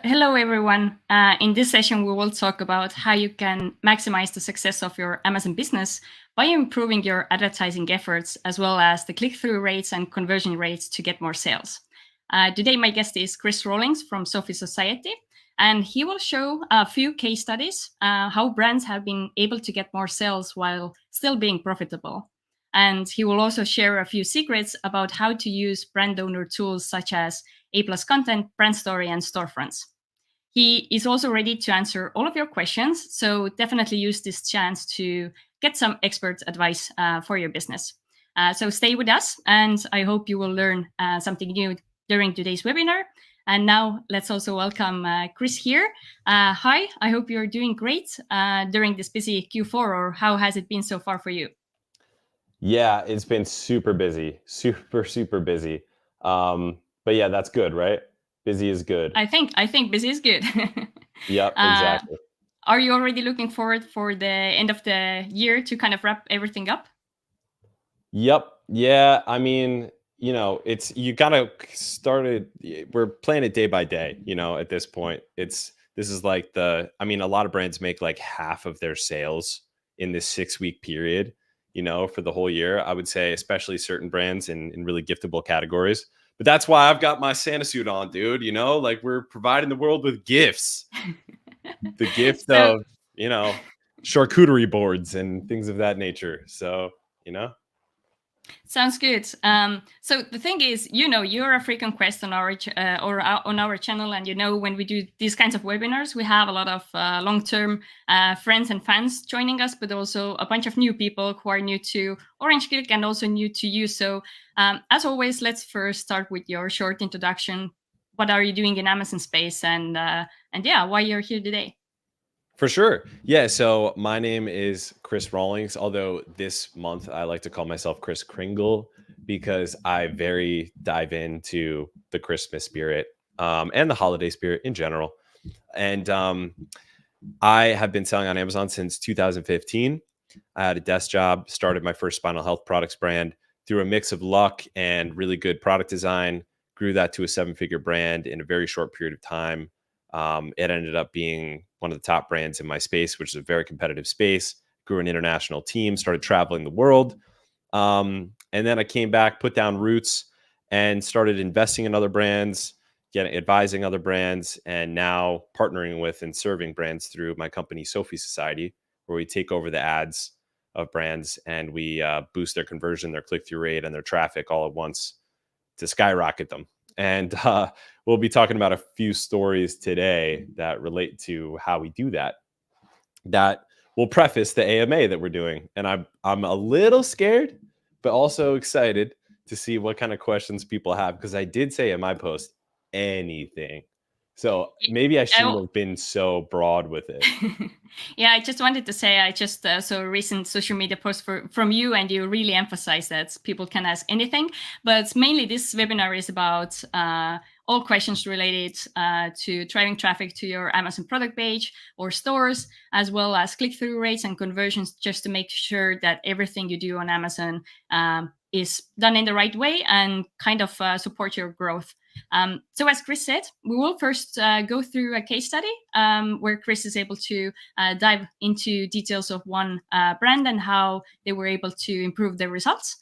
Hello, everyone. In this session, we will talk about how you can maximize the success of your Amazon business by improving your advertising efforts, as well as the click-through rates and conversion rates to get more sales. Today, my guest is Chris Rawlings from Sophie Society, and he will show a few case studies how brands have been able to get more sales while still being profitable. And he will also share a few secrets about how to use brand owner tools such as A+ content, brand story, and storefronts. He is also ready to answer all of your questions, so definitely use this chance to get some expert advice for your business. So stay with us, and I hope you will learn something new during today's webinar. And now let's also welcome Chris here. Hi, I hope you're doing great during this busy Q4, or how has it been so far for you? Yeah, it's been super busy, super busy. But yeah, that's good, right? Busy is good. I think busy is good. Yep, uh, exactly. are you already looking forward for the end of the year to kind of wrap everything up? Yep. Yeah, I mean, it's you gotta started. We're playing it day by day. At this point, this is like a lot of brands make like half of their sales in this 6 week period. For the whole year, I would say, especially certain brands in really giftable categories. But that's why I've got my Santa suit on, dude. Like we're providing the world with gifts. The gift So of you know charcuterie boards and things of that nature. So you know. sounds good. So the thing is, you're a frequent guest on on our channel, and when we do these kinds of webinars, we have a lot of long-term friends and fans joining us, but also a bunch of new people who are new to Orange Click and also new to you. So as always, let's first start with your short introduction. What are you doing in Amazon space, and yeah, why you're here today? For sure. Yeah. So my name is Chris Rawlings, although this month I like to call myself Chris Kringle because I very dive into the Christmas spirit and the holiday spirit in general. And I have been selling on Amazon since 2015. I had a desk job, started my first spinal health products brand through a mix of luck and really good product design, grew that to a 7-figure brand in a very short period of time. It ended up being one of the top brands in my space, which is a very competitive space. Grew an international team, started traveling the world. And then I came back, put down roots, and started investing in other brands, getting advising other brands, and now partnering with and serving brands through my company, Sophie Society, where we take over the ads of brands and we boost their conversion, their click-through rate, and their traffic all at once to skyrocket them. And we'll be talking about a few stories today that relate to how we do that. That will preface the AMA that we're doing. And I'm a little scared, but also excited to see what kind of questions people have because I did say in my post anything. So maybe I shouldn't I, have been so broad with it. yeah, I just wanted to say I just saw a recent social media post from you, and you really emphasize that people can ask anything. But mainly, this webinar is about all questions related to driving traffic to your Amazon product page or stores, as well as click-through rates and conversions, just to make sure that everything you do on Amazon is done in the right way and kind of support your growth. So as Chris said, we will first go through a case study where Chris is able to dive into details of one brand and how they were able to improve their results.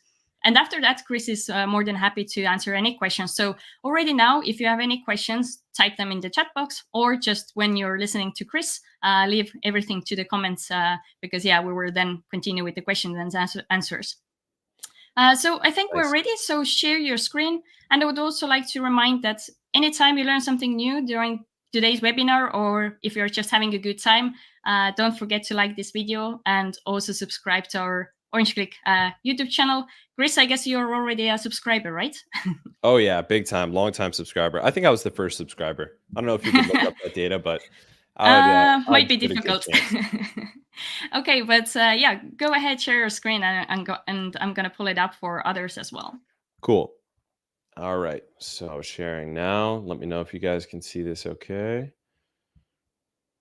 And after that, Chris is more than happy to answer any questions. So already now, if you have any questions, type them in the chat box, or just when you're listening to Chris, leave everything to the comments because yeah, we will then continue with the questions and answers. So I think we're Nice. ready. So share your screen. And I would also like to remind that anytime you learn something new during today's webinar, or if you're just having a good time, don't forget to like this video and also subscribe to our Orange Click YouTube channel. Chris, I guess you're already a subscriber, right? Oh yeah, big time, long time subscriber. I think I was the first subscriber. I don't know if you could look up that data, but Might I'd be give it a good difficult. chance. Okay, but yeah, go ahead, share your screen, and I'm gonna pull it up for others as well. Cool. All right. So sharing now. Let me know if you guys can see this okay.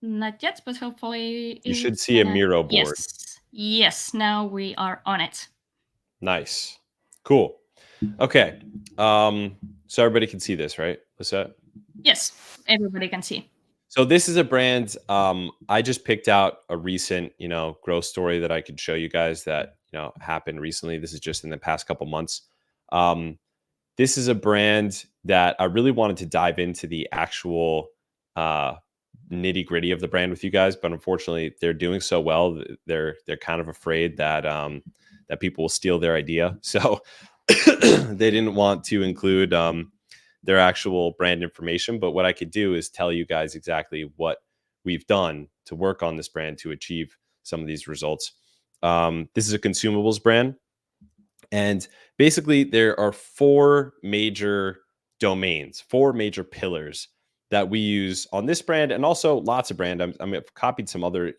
Not yet, but hopefully You should it's see a gonna. Miro board. Yes, yes. Now we are on it. Nice. Cool. Okay. So everybody can see this, right? What's that? Yes. everybody can see. So this is a brand. I just picked out a recent, growth story that I could show you guys that happened recently. This is just in the past couple months. This is a brand that I really wanted to dive into the actual nitty gritty of the brand with you guys, but unfortunately, they're doing so well. They're kind of afraid that that people will steal their idea, so they didn't want to include their actual brand information. But what I could do is tell you guys exactly what we've done to work on this brand to achieve some of these results. This is a consumables brand. And basically, there are four major domains, four major pillars that we use on this brand, and also lots of brand. I've copied some other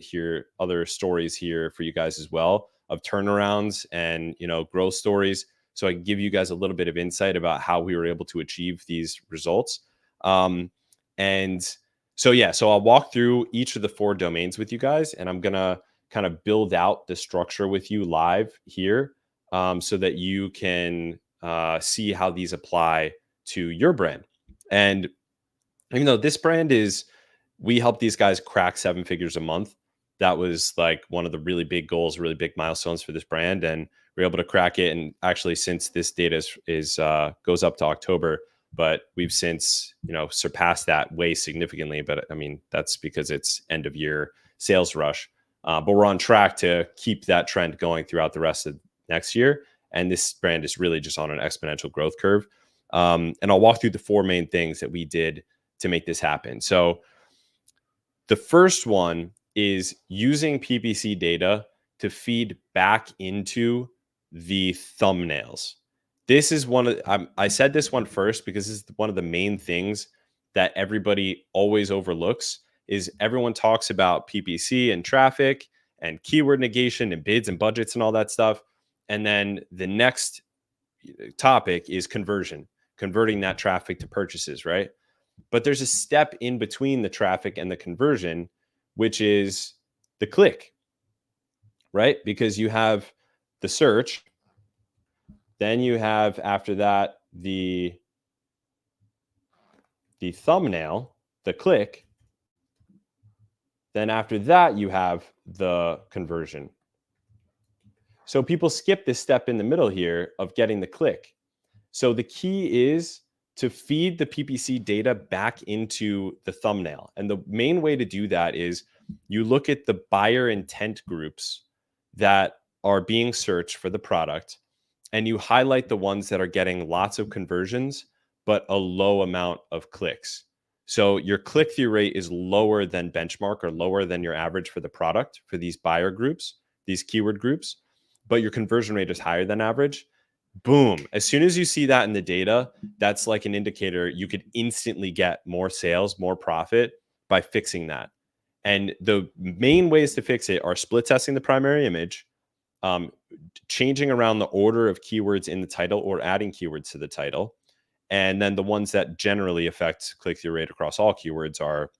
stories here for you guys as well of turnarounds and growth stories, so I can give you guys a little bit of insight about how we were able to achieve these results. And so I'll walk through each of the four domains with you guys, and I'm gonna kind of build out the structure with you live here, so that you can see how these apply to your brand. And even though this brand we help these guys crack 7 figures a month. That was like one of the really big goals, really big milestones for this brand, and we're able to crack it. And actually, since this data is goes up to October, but we've since surpassed that way significantly. But I mean, that's because it's end of year sales rush. But we're on track to keep that trend going throughout the rest of next year. And this brand is really just on an exponential growth curve. And I'll walk through the four main things that we did to make this happen. So the first one is using PPC data to feed back into the thumbnails. This is I said this one first because this is one of the main things that everybody always overlooks. Is everyone talks about PPC and traffic and keyword negation and bids and budgets and all that stuff. And then the next topic is converting that traffic to purchases, right? But there's a step in between the traffic and the conversion, which is the click, right? Because you have the search, then you have after that the thumbnail, the click, then after that you have the conversion. So people skip this step in the middle here of getting the click. So the key is to feed the PPC data back into the thumbnail. And the main way to do that is you look at the buyer intent groups that are being searched for the product, and you highlight the ones that are getting lots of conversions, but a low amount of clicks. So your click-through rate is lower than benchmark or lower than your average for the product for these buyer groups, these keyword groups, but your conversion rate is higher than average. Boom. As soon as you see that in the data, that's like an indicator you could instantly get more sales, more profit by fixing that. And the main ways to fix it are split testing the primary image, changing around the order of keywords in the title or adding keywords to the title. And then the ones that generally affect click-through rate across all keywords are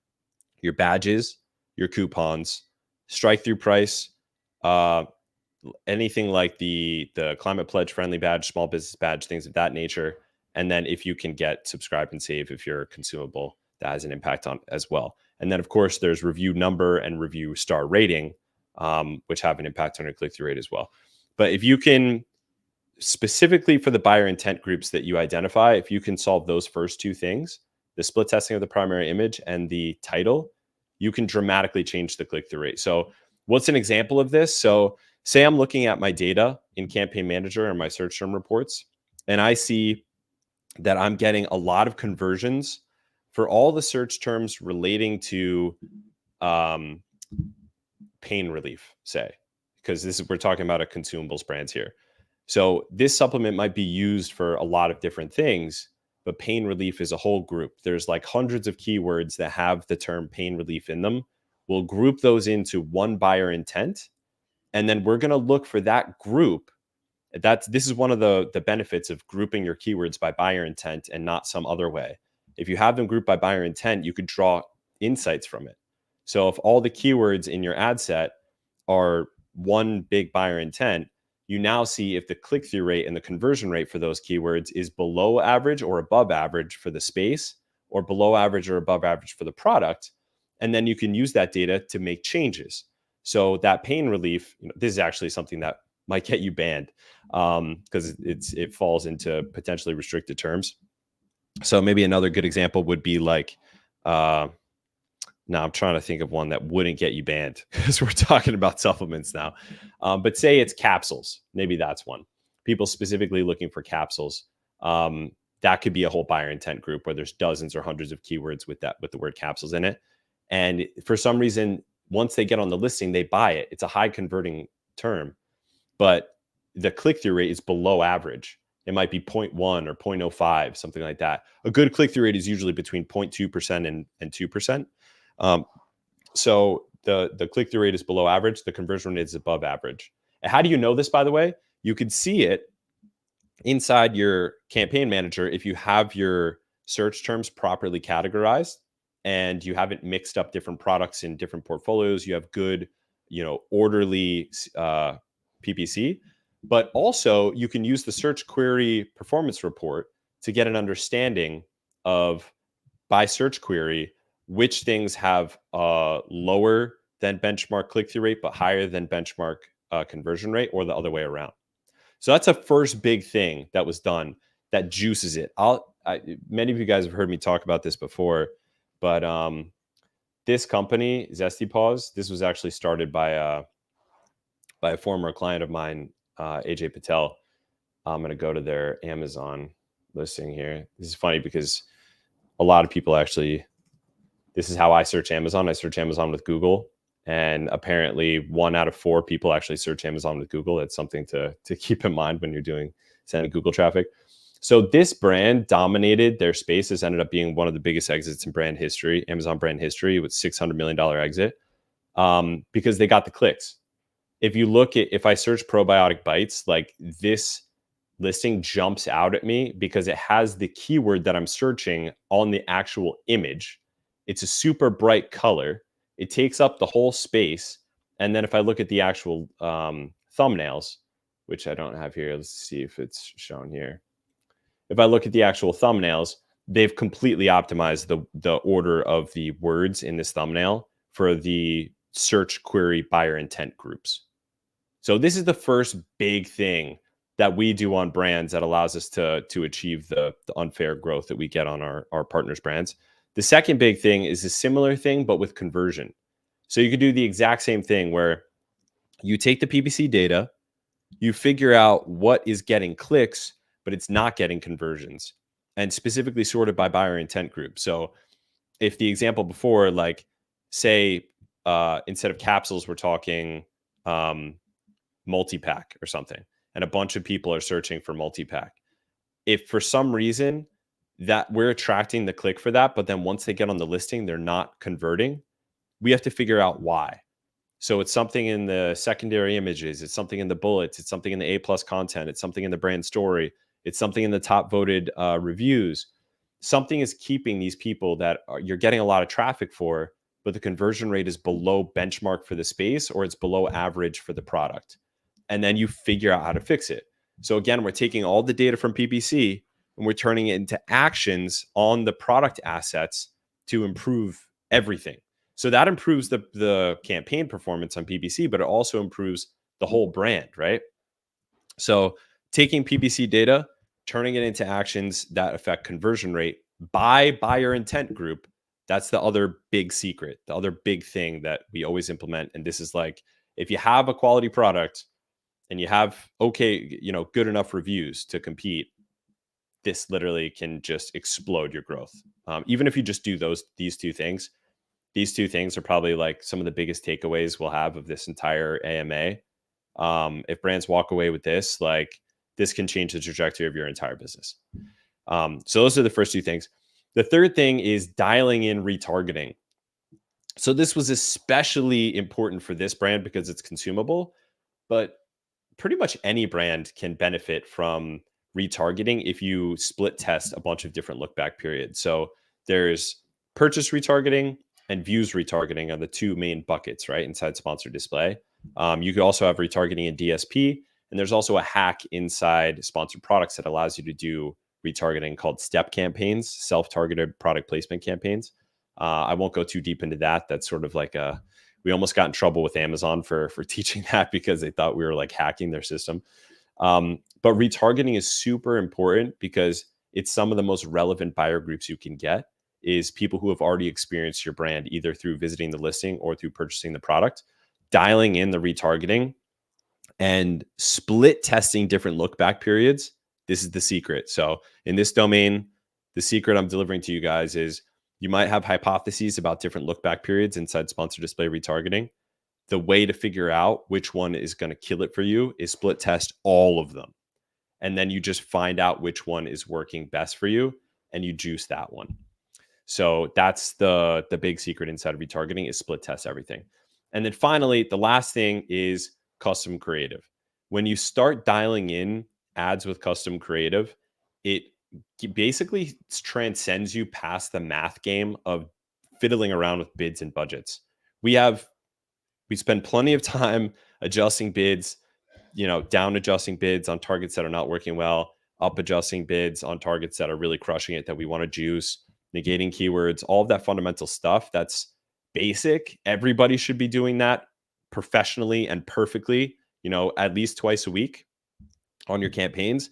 your badges, your coupons, strike-through price, anything like the climate pledge friendly badge, small business badge, things of that nature. And then if you can get subscribe and save, if you're a consumable, that has an impact on as well. And then of course there's review number and review star rating, which have an impact on your click-through rate as well. But if you can, specifically for the buyer intent groups that you identify, if you can solve those first two things, the split testing of the primary image and the title, you can dramatically change the click-through rate. So what's an example of this? So say I'm looking at my data in Campaign Manager and my search term reports, and I see that I'm getting a lot of conversions for all the search terms relating to pain relief, say, because we're talking about a consumables brands here. So this supplement might be used for a lot of different things, but pain relief is a whole group. There's like hundreds of keywords that have the term pain relief in them. We'll group those into one buyer intent. And then we're going to look for that group. This is one of the benefits of grouping your keywords by buyer intent and not some other way. If you have them grouped by buyer intent, you could draw insights from it. So if all the keywords in your ad set are one big buyer intent, you now see if the click-through rate and the conversion rate for those keywords is below average or above average for the space, or below average or above average for the product. And then you can use that data to make changes. So that pain relief, this is actually something that might get you banned because it falls into potentially restricted terms. So maybe another good example would be like, now I'm trying to think of one that wouldn't get you banned because we're talking about supplements now. But say it's capsules. Maybe that's one. People specifically looking for capsules. That could be a whole buyer intent group where there's dozens or hundreds of keywords with the word capsules in it. And for some reason, once they get on the listing, they buy it. It's a high converting term, but the click-through rate is below average. It might be 0.1 or 0.05, something like that. A good click-through rate is usually between 0.2% and 2%. So the click-through rate is below average. The conversion rate is above average. And how do you know this, by the way? You could see it inside your campaign manager if you have your search terms properly categorized and you haven't mixed up different products in different portfolios. You have good, orderly PPC. But also, you can use the search query performance report to get an understanding of, by search query, which things have lower than benchmark click-through rate, but higher than benchmark conversion rate, or the other way around. So that's a first big thing that was done that juices it. Many of you guys have heard me talk about this before, but this company, Zesty Paws, this was actually started by a former client of mine, AJ Patel. I'm going to go to their Amazon listing here. This is funny because a lot of people actually, this is how I search Amazon. I search Amazon with Google. And apparently 1 out of 4 people actually search Amazon with Google. It's something to keep in mind when you're sending Google traffic. So this brand dominated their space. This ended up being one of the biggest exits in brand history, Amazon brand history, with $600 million exit because they got the clicks. If I search probiotic bites, like this listing jumps out at me because it has the keyword that I'm searching on the actual image. It's a super bright color. It takes up the whole space. And then if I look at the actual thumbnails, which I don't have here, let's see if it's shown here. If I look at the actual thumbnails, they've completely optimized the order of the words in this thumbnail for the search query buyer intent groups. So this is the first big thing that we do on brands that allows us to achieve the unfair growth that we get on our partners' brands. The second big thing is a similar thing, but with conversion. So you could do the exact same thing where you take the PPC data, you figure out what is getting clicks, but it's not getting conversions, and specifically sorted by buyer intent group. So if the example before, like say, instead of capsules, we're talking multi-pack or something, and a bunch of people are searching for multi-pack. If for some reason that we're attracting the click for that, but then once they get on the listing, they're not converting, we have to figure out why. So it's something in the secondary images, it's something in the bullets, it's something in the A+ content, it's something in the brand story, it's something in the top voted reviews. Something is keeping these people that you're getting a lot of traffic for, but the conversion rate is below benchmark for the space, or it's below average for the product. And then you figure out how to fix it. So again, we're taking all the data from PPC and we're turning it into actions on the product assets to improve everything. So that improves the campaign performance on PPC, but it also improves the whole brand, right? So taking PPC data, turning it into actions that affect conversion rate by buyer intent group, that's the other big secret, the other big thing that we always implement. And this is like, if you have a quality product and you have good enough reviews to compete, this literally can just explode your growth. Even if you just do these two things are probably like some of the biggest takeaways we'll have of this entire AMA. If brands walk away with this, like this can change the trajectory of your entire business. So those are the first two things. The third thing is dialing in retargeting. So this was especially important for this brand because it's consumable, but pretty much any brand can benefit from retargeting if you split test a bunch of different look back periods. So there's purchase retargeting and views retargeting are the two main buckets, right, inside sponsored display. You could also have retargeting in DSP, and there's also a hack inside sponsored products that allows you to do retargeting called step campaigns, self-targeted product placement campaigns. I won't go too deep into that. That's sort of like we almost got in trouble with Amazon for teaching that because they thought we were like hacking their system. But retargeting is super important because it's some of the most relevant buyer groups you can get is people who have already experienced your brand, either through visiting the listing or through purchasing the product, dialing in the retargeting and split testing different look back periods. This is the secret. So in this domain, the secret I'm delivering to you guys is you might have hypotheses about different look back periods inside sponsor display retargeting. The way to figure out which one is going to kill it for you is split test all of them. And then you just find out which one is working best for you and you juice that one. So that's the big secret inside of retargeting is split test everything. And then finally, the last thing is custom creative. When you start dialing in ads with custom creative, it basically transcends you past the math game of fiddling around with bids and budgets. We spend plenty of time adjusting bids, down adjusting bids on targets that are not working well, up adjusting bids on targets that are really crushing it that we want to juice, negating keywords, all of that fundamental stuff. That's basic. Everybody should be doing that professionally and perfectly, at least twice a week on your campaigns.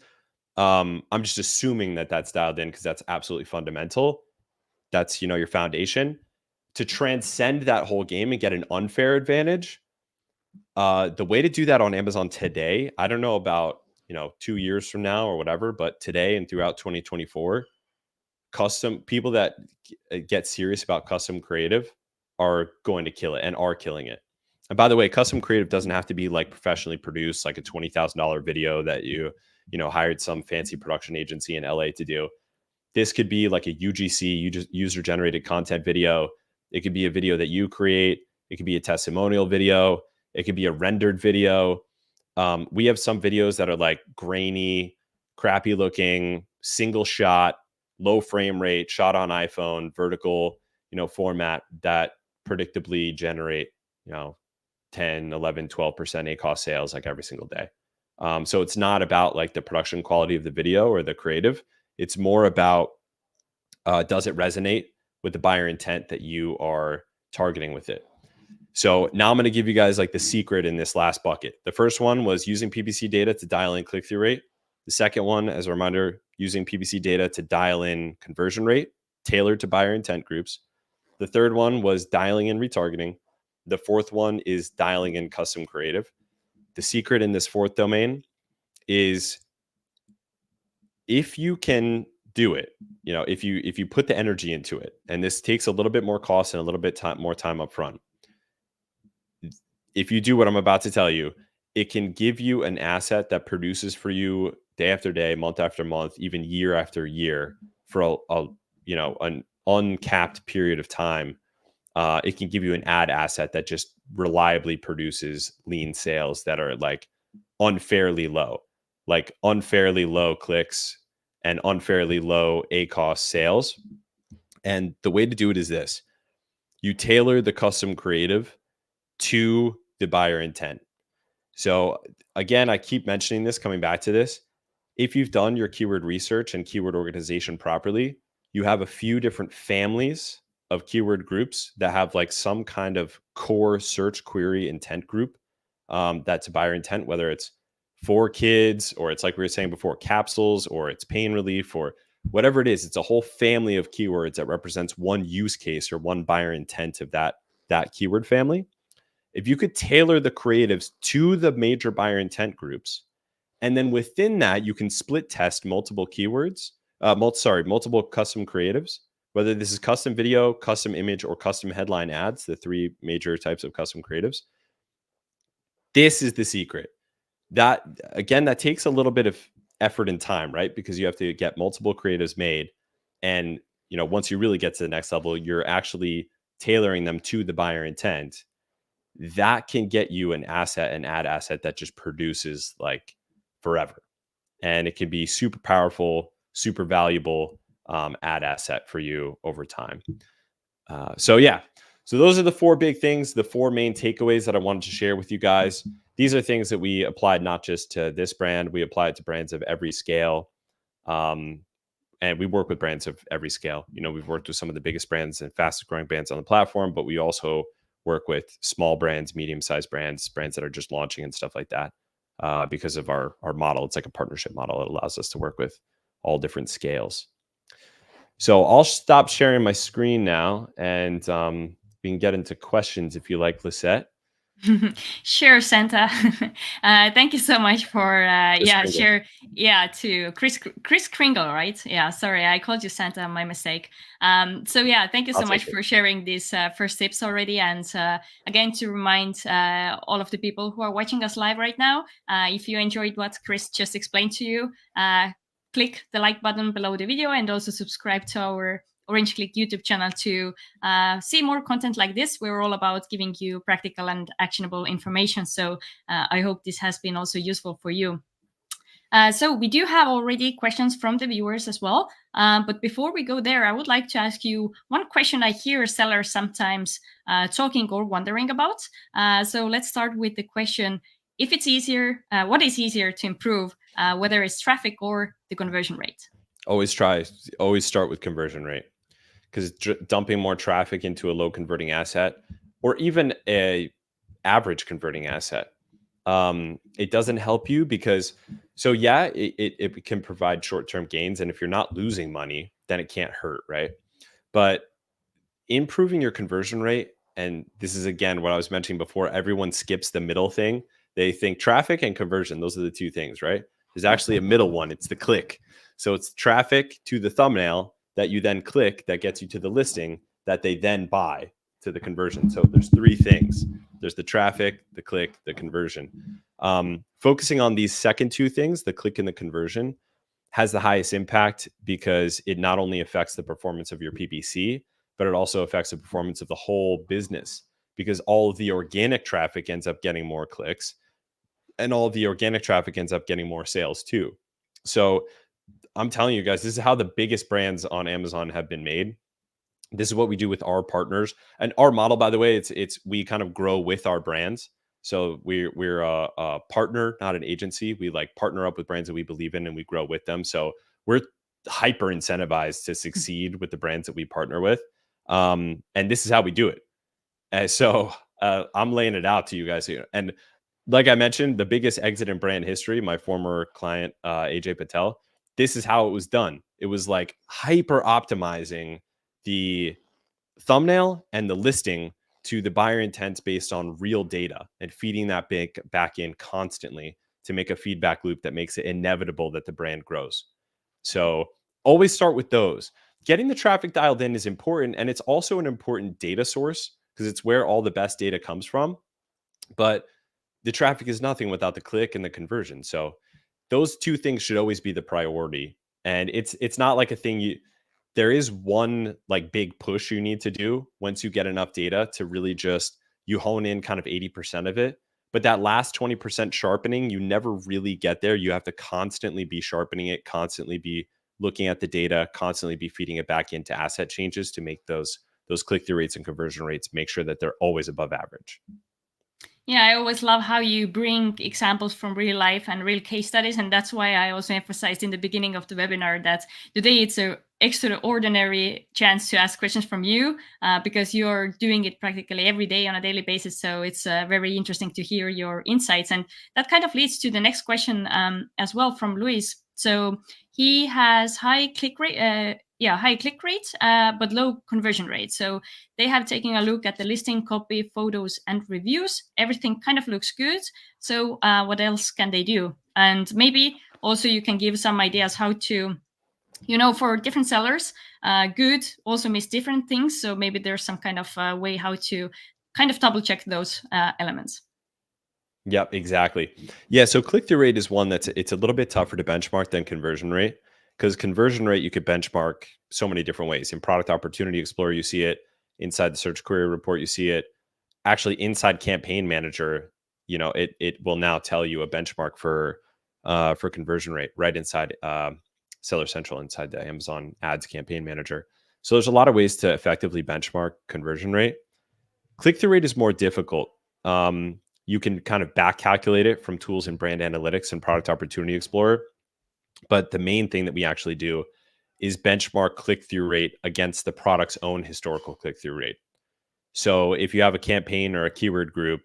I'm just assuming that that's dialed in because that's absolutely fundamental. That's, your foundation. To transcend that whole game and get an unfair advantage, the way to do that on Amazon today, I don't know about, 2 years from now or whatever, but today and throughout 2024, custom people that get serious about custom creative are going to kill it and are killing it. And by the way, custom creative doesn't have to be like professionally produced, like a $20,000 video that you hired some fancy production agency in LA to do. This could be like a UGC, user generated content video. It could be a video that you create. It could be a testimonial video. It could be a rendered video. We have some videos that are like grainy, crappy looking, single shot, low frame rate, shot on iPhone, vertical, format that predictably generate, 10, 11, 12% ACoS sales like every single day. So it's not about like the production quality of the video or the creative. It's more about, does it resonate with the buyer intent that you are targeting with it? So now I'm going to give you guys like the secret in this last bucket. The first one was using PPC data to dial in click-through rate. The second one, as a reminder, using PPC data to dial in conversion rate tailored to buyer intent groups. The third one was dialing in retargeting. The fourth one is dialing in custom creative. The secret in this fourth domain is if you can do it, if you put the energy into it, and this takes a little bit more cost and a little bit more time up front. If you do what I'm about to tell you, it can give you an asset that produces for you day after day, month after month, even year after year for an uncapped period of time. It can give you an ad asset that just reliably produces lean sales that are like unfairly low clicks and unfairly low ACoS sales. And the way to do it is this: you tailor the custom creative to the buyer intent. So again, I keep mentioning this, coming back to this. If you've done your keyword research and keyword organization properly, you have a few different families of keyword groups that have like some kind of core search query intent group that's buyer intent, whether it's for kids or it's like we were saying before, capsules, or it's pain relief, or whatever it is. It's a whole family of keywords that represents one use case or one buyer intent of that keyword family. If you could tailor the creatives to the major buyer intent groups, and then within that, you can split test multiple keywords, multiple custom creatives, whether this is custom video, custom image, or custom headline ads, the three major types of custom creatives. This is the secret. That, again, that takes a little bit of effort and time, right? Because you have to get multiple creatives made. And, once you really get to the next level, you're actually tailoring them to the buyer intent. That can get you an ad asset that just produces like forever. And it can be super powerful, super valuable ad asset for you over time. So those are the four big things, the four main takeaways that I wanted to share with you guys. These are things that we applied not just to this brand, we applied to brands of every scale. and we work with brands of every scale. We've worked with some of the biggest brands and fastest growing brands on the platform, but we also work with small brands, medium-sized brands that are just launching and stuff like that. Because of our model, it's like a partnership model. It allows us to work with all different scales. So I'll stop sharing my screen now, and we can get into questions if you like, Lisette. Sure, Santa. Thank you so much for Kringle. to Chris Kringle, right? Yeah, sorry, I called you Santa, my mistake. So yeah, thank you so I'll take much it. for sharing these first tips already, and again to remind all of the people who are watching us live right now, if you enjoyed what Chris just explained to you, click the like button below the video and also subscribe to our Orange Click YouTube channel to see more content like this. We're all about giving you practical and actionable information. So I hope this has been also useful for you. So we do have already questions from the viewers as well. But before we go there, I would like to ask you one question I hear sellers sometimes talking or wondering about. So let's start with the question. If it's easier, what is easier to improve, whether it's traffic or the conversion rate? Always start with conversion rate, because dumping more traffic into a low converting asset, or even a average converting asset, it doesn't help you, because it can provide short-term gains, and if you're not losing money, then it can't hurt, right? But improving your conversion rate, and this is again what I was mentioning before, everyone skips the middle thing. They think traffic and conversion, those are the two things, right? There's actually a middle one. It's the click. So it's traffic to the thumbnail that you then click, that gets you to the listing that they then buy, to the conversion. So there's three things. There's the traffic, the click, the conversion. Focusing on these second two things, the click and the conversion, has the highest impact, because it not only affects the performance of your PPC, but it also affects the performance of the whole business, because all of the organic traffic ends up getting more clicks, and all of the organic traffic ends up getting more sales too. So I'm telling you guys, this is how the biggest brands on Amazon have been made. This is what we do with our partners, and our model, by the way, it's we kind of grow with our brands. So we're a partner, not an agency. We like partner up with brands that we believe in, and we grow with them. So we're hyper incentivized to succeed with the brands that we partner with. And this is how we do it. So I'm laying it out to you guys here. And like I mentioned, the biggest exit in brand history, my former client, AJ Patel, this is how it was done. It was like hyper optimizing the thumbnail and the listing to the buyer intents based on real data, and feeding that back in constantly to make a feedback loop that makes it inevitable that the brand grows. So always start with those. Getting the traffic dialed in is important, and it's also an important data source, because it's where all the best data comes from. But the traffic is nothing without the click and the conversion. So those two things should always be the priority. And it's not like a thing there is one like big push you need to do once you get enough data to really just, you hone in kind of 80% of it. But that last 20% sharpening, you never really get there. You have to constantly be sharpening it, constantly be looking at the data, constantly be feeding it back into asset changes to make those click-through rates and conversion rates, make sure that they're always above average. Yeah, I always love how you bring examples from real life and real case studies. And that's why I also emphasized in the beginning of the webinar that today it's an extraordinary chance to ask questions from you, because you're doing it practically every day on a daily basis. So it's very interesting to hear your insights. And that kind of leads to the next question as well from Luis. So he has high click rate. High click rates, but low conversion rate. So they have taken a look at the listing, copy, photos, and reviews. Everything kind of looks good. So what else can they do? And maybe also you can give some ideas how to, for different sellers, good also means different things. So maybe there's some kind of way how to kind of double check those elements. Yep, exactly. Yeah, so click-through rate is one it's a little bit tougher to benchmark than conversion rate, because conversion rate you could benchmark so many different ways. In Product Opportunity Explorer, you see it. Inside the Search Query Report, you see it. Actually, inside Campaign Manager, it will now tell you a benchmark for conversion rate right inside Seller Central, inside the Amazon Ads Campaign Manager. So there's a lot of ways to effectively benchmark conversion rate. Click-through rate is more difficult. You can kind of back calculate it from tools in Brand Analytics and Product Opportunity Explorer. But the main thing that we actually do is benchmark click-through rate against the product's own historical click-through rate. So if you have a campaign or a keyword group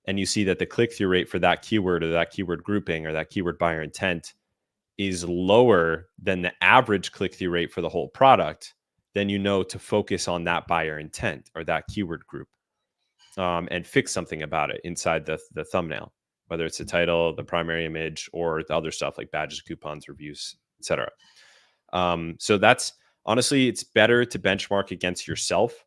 and you see that the click-through rate for that keyword or that keyword grouping or that keyword buyer intent is lower than the average click-through rate for the whole product, then you know to focus on that buyer intent or that keyword group, and fix something about it inside the thumbnail, whether it's the title, the primary image, or the other stuff like badges, coupons, reviews, etc. So that's honestly, it's better to benchmark against yourself.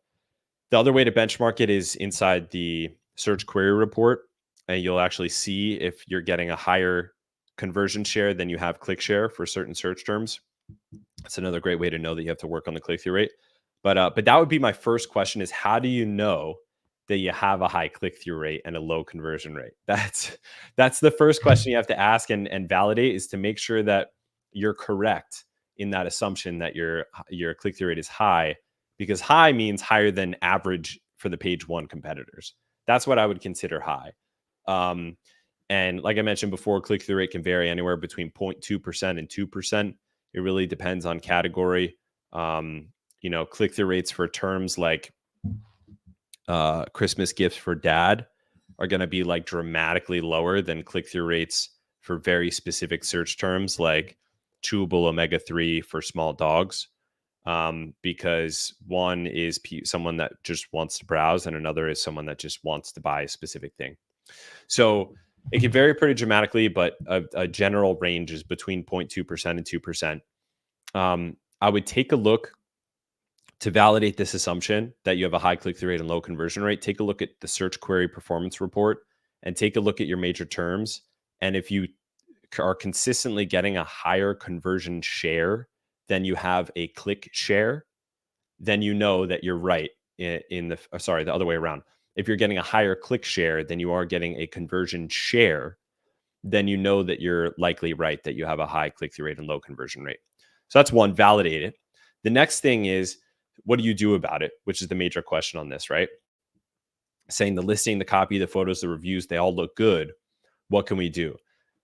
The other way to benchmark it is inside the search query report, and you'll actually see if you're getting a higher conversion share than you have click share for certain search terms. That's another great way to know that you have to work on the click-through rate. But that would be my first question: is how do you know that you have a high click-through rate and a low conversion rate? That's the first question you have to ask and validate, is to make sure that you're correct in that assumption that your click-through rate is high, because high means higher than average for the page one competitors. That's what I would consider high. And like I mentioned before, click-through rate can vary anywhere between 0.2% and 2%. It really depends on category. Click-through rates for terms like Christmas gifts for dad are going to be like dramatically lower than click-through rates for very specific search terms like chewable omega-3 for small dogs, because one is someone that just wants to browse and another is someone that just wants to buy a specific thing. So it can vary pretty dramatically, but a general range is between 0.2% and 2%. I would take a look to validate this assumption that you have a high click-through rate and low conversion rate. Take a look at the search query performance report and take a look at your major terms. And if you are consistently getting a higher conversion share than you have a click share, then you know that you're right the other way around. If you're getting a higher click share than you are getting a conversion share, then you know that you're likely right, that you have a high click-through rate and low conversion rate. So that's one, validate it. The next thing is, what do you do about it? Which is the major question on this, right? Saying the listing, the copy, the photos, the reviews, they all look good. What can we do?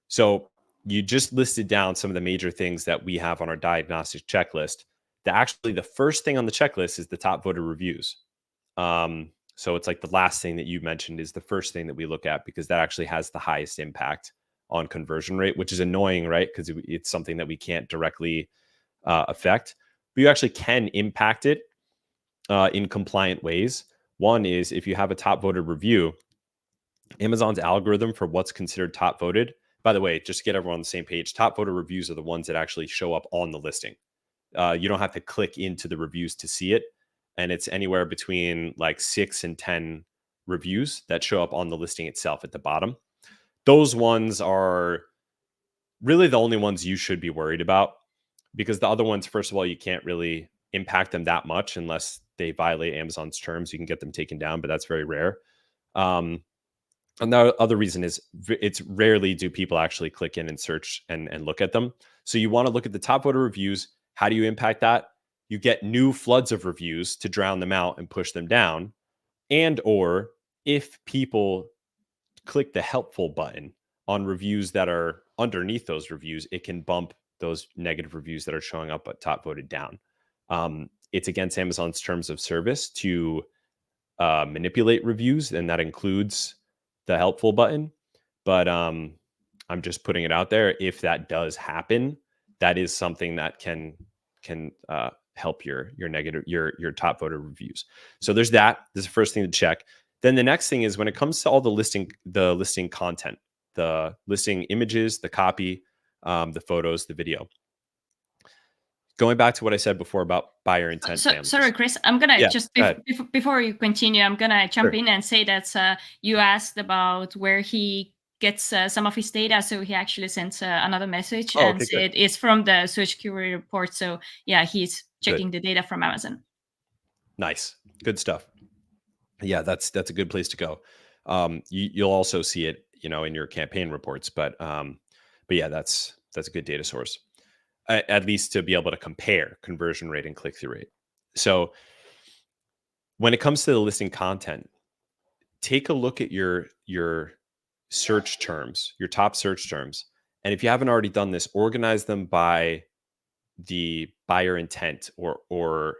So you just listed down some of the major things that we have on our diagnostic checklist. Actually, the first thing on the checklist is the top voted reviews. So it's like the last thing that you mentioned is the first thing that we look at, because that actually has the highest impact on conversion rate, which is annoying, right? Because it's something that we can't directly affect, but you actually can impact it in compliant ways. One is, if you have a top voted review, Amazon's algorithm for what's considered top voted, by the way, just to get everyone on the same page, top voted reviews are the ones that actually show up on the listing. You don't have to click into the reviews to see it. And it's anywhere between like 6 and 10 reviews that show up on the listing itself at the bottom. Those ones are really the only ones you should be worried about, because the other ones, first of all, you can't really impact them that much unless they violate Amazon's terms. You can get them taken down, but that's very rare. And the other reason is, it's rarely do people actually click in and search and look at them. So you want to look at the top voter reviews. How do you impact that? You get new floods of reviews to drown them out and push them down. And or if people click the helpful button on reviews that are underneath those reviews, it can bump those negative reviews that are showing up at top voted down. It's against Amazon's terms of service to manipulate reviews, and that includes the helpful button. But I'm just putting it out there. If that does happen, that is something that can help your negative, your top voter reviews. So there's that. This is the first thing to check. Then the next thing is, when it comes to all the listing content, the listing images, the copy, the photos, the video. Going back to what I said before about buyer intent families. Sorry, Chris, I'm gonna before you continue, I'm gonna jump in and say that you asked about where he gets some of his data, so he actually sent another message and said it's from the search query report. So yeah, he's checking the data from Amazon. Nice, good stuff. Yeah, that's a good place to go. You'll also see it, in your campaign reports, but yeah, that's a good data source, at least to be able to compare conversion rate and click-through rate. So when it comes to the listing content, take a look at your search terms, your top search terms. And if you haven't already done this, organize them by the buyer intent or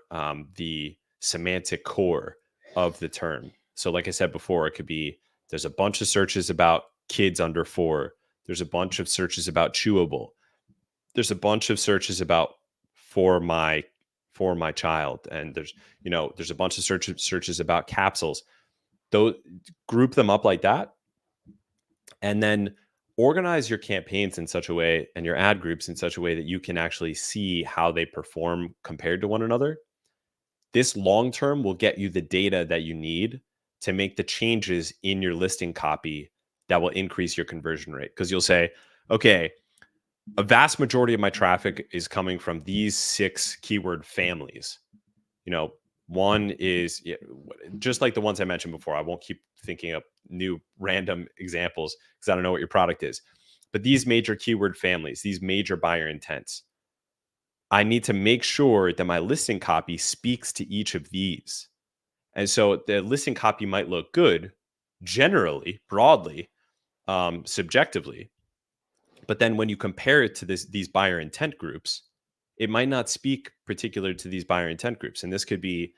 the semantic core of the term. So like I said before, it could be there's a bunch of searches about kids under 4. There's a bunch of searches about chewable. There's a bunch of searches about for my child, and there's a bunch of searches about capsules. Those, group them up like that, and then organize your campaigns in such a way and your ad groups in such a way that you can actually see how they perform compared to one another. This long term will get you the data that you need to make the changes in your listing copy that will increase your conversion rate. Because you'll say, okay, a vast majority of my traffic is coming from these 6 keyword families. One is just like the ones I mentioned before. I won't keep thinking up new random examples because I don't know what your product is. But these major keyword families, these major buyer intents, I need to make sure that my listing copy speaks to each of these. And so the listing copy might look good generally, broadly, subjectively. But then when you compare it to these buyer intent groups, it might not speak particular to these buyer intent groups. And this could be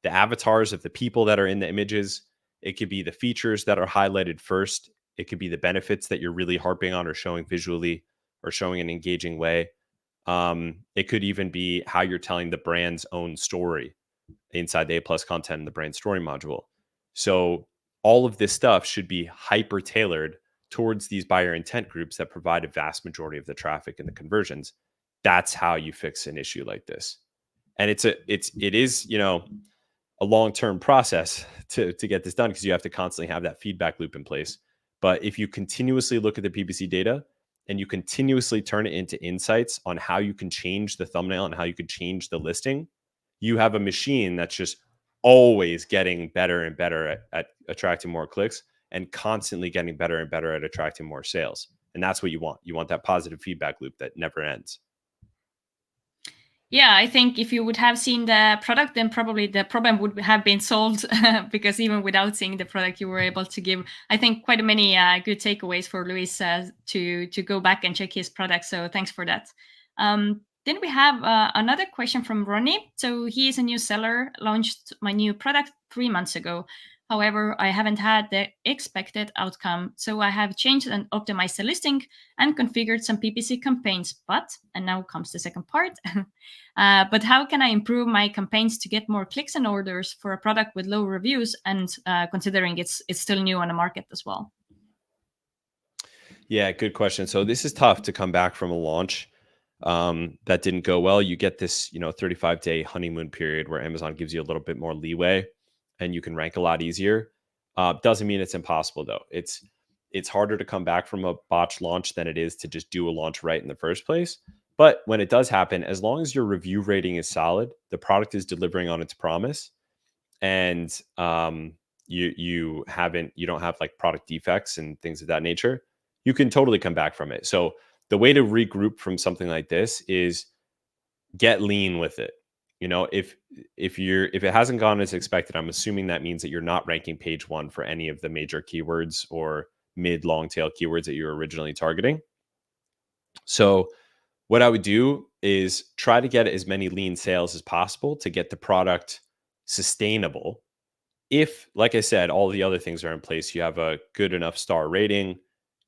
the avatars of the people that are in the images. It could be the features that are highlighted first. It could be the benefits that you're really harping on or showing visually or showing an engaging way. It could even be how you're telling the brand's own story inside the A+ content in the brand story module. So all of this stuff should be hyper tailored towards these buyer intent groups that provide a vast majority of the traffic and the conversions. That's how you fix an issue like this. And it is a long-term process to get this done, because you have to constantly have that feedback loop in place. But if you continuously look at the PPC data and you continuously turn it into insights on how you can change the thumbnail and how you can change the listing, you have a machine that's just always getting better and better at attracting more clicks and constantly getting better and better at attracting more sales. And that's what you want. You want that positive feedback loop that never ends. Yeah, I think if you would have seen the product, then probably the problem would have been solved because even without seeing the product, you were able to give, I think, quite many good takeaways for Luis to go back and check his product. So thanks for that. Then we have another question from Ronnie. So he is a new seller, launched my new product 3 months ago. However, I haven't had the expected outcome. So I have changed and optimized the listing and configured some PPC campaigns. And now comes the second part. But how can I improve my campaigns to get more clicks and orders for a product with low reviews, and considering it's still new on the market as well? Yeah, good question. So this is tough to come back from a launch that didn't go well. You get this 35-day honeymoon period where Amazon gives you a little bit more leeway and you can rank a lot easier. Doesn't mean it's impossible though. It's harder to come back from a botched launch than it is to just do a launch right in the first place. But when it does happen, as long as your review rating is solid, the product is delivering on its promise, and you don't have like product defects and things of that nature, you can totally come back from it. So the way to regroup from something like this is get lean with it. If it hasn't gone as expected, I'm assuming that means that you're not ranking page 1 for any of the major keywords or mid long tail keywords that you were originally targeting. So what I would do is try to get as many lean sales as possible to get the product sustainable. If, like I said, all the other things are in place, you have a good enough star rating,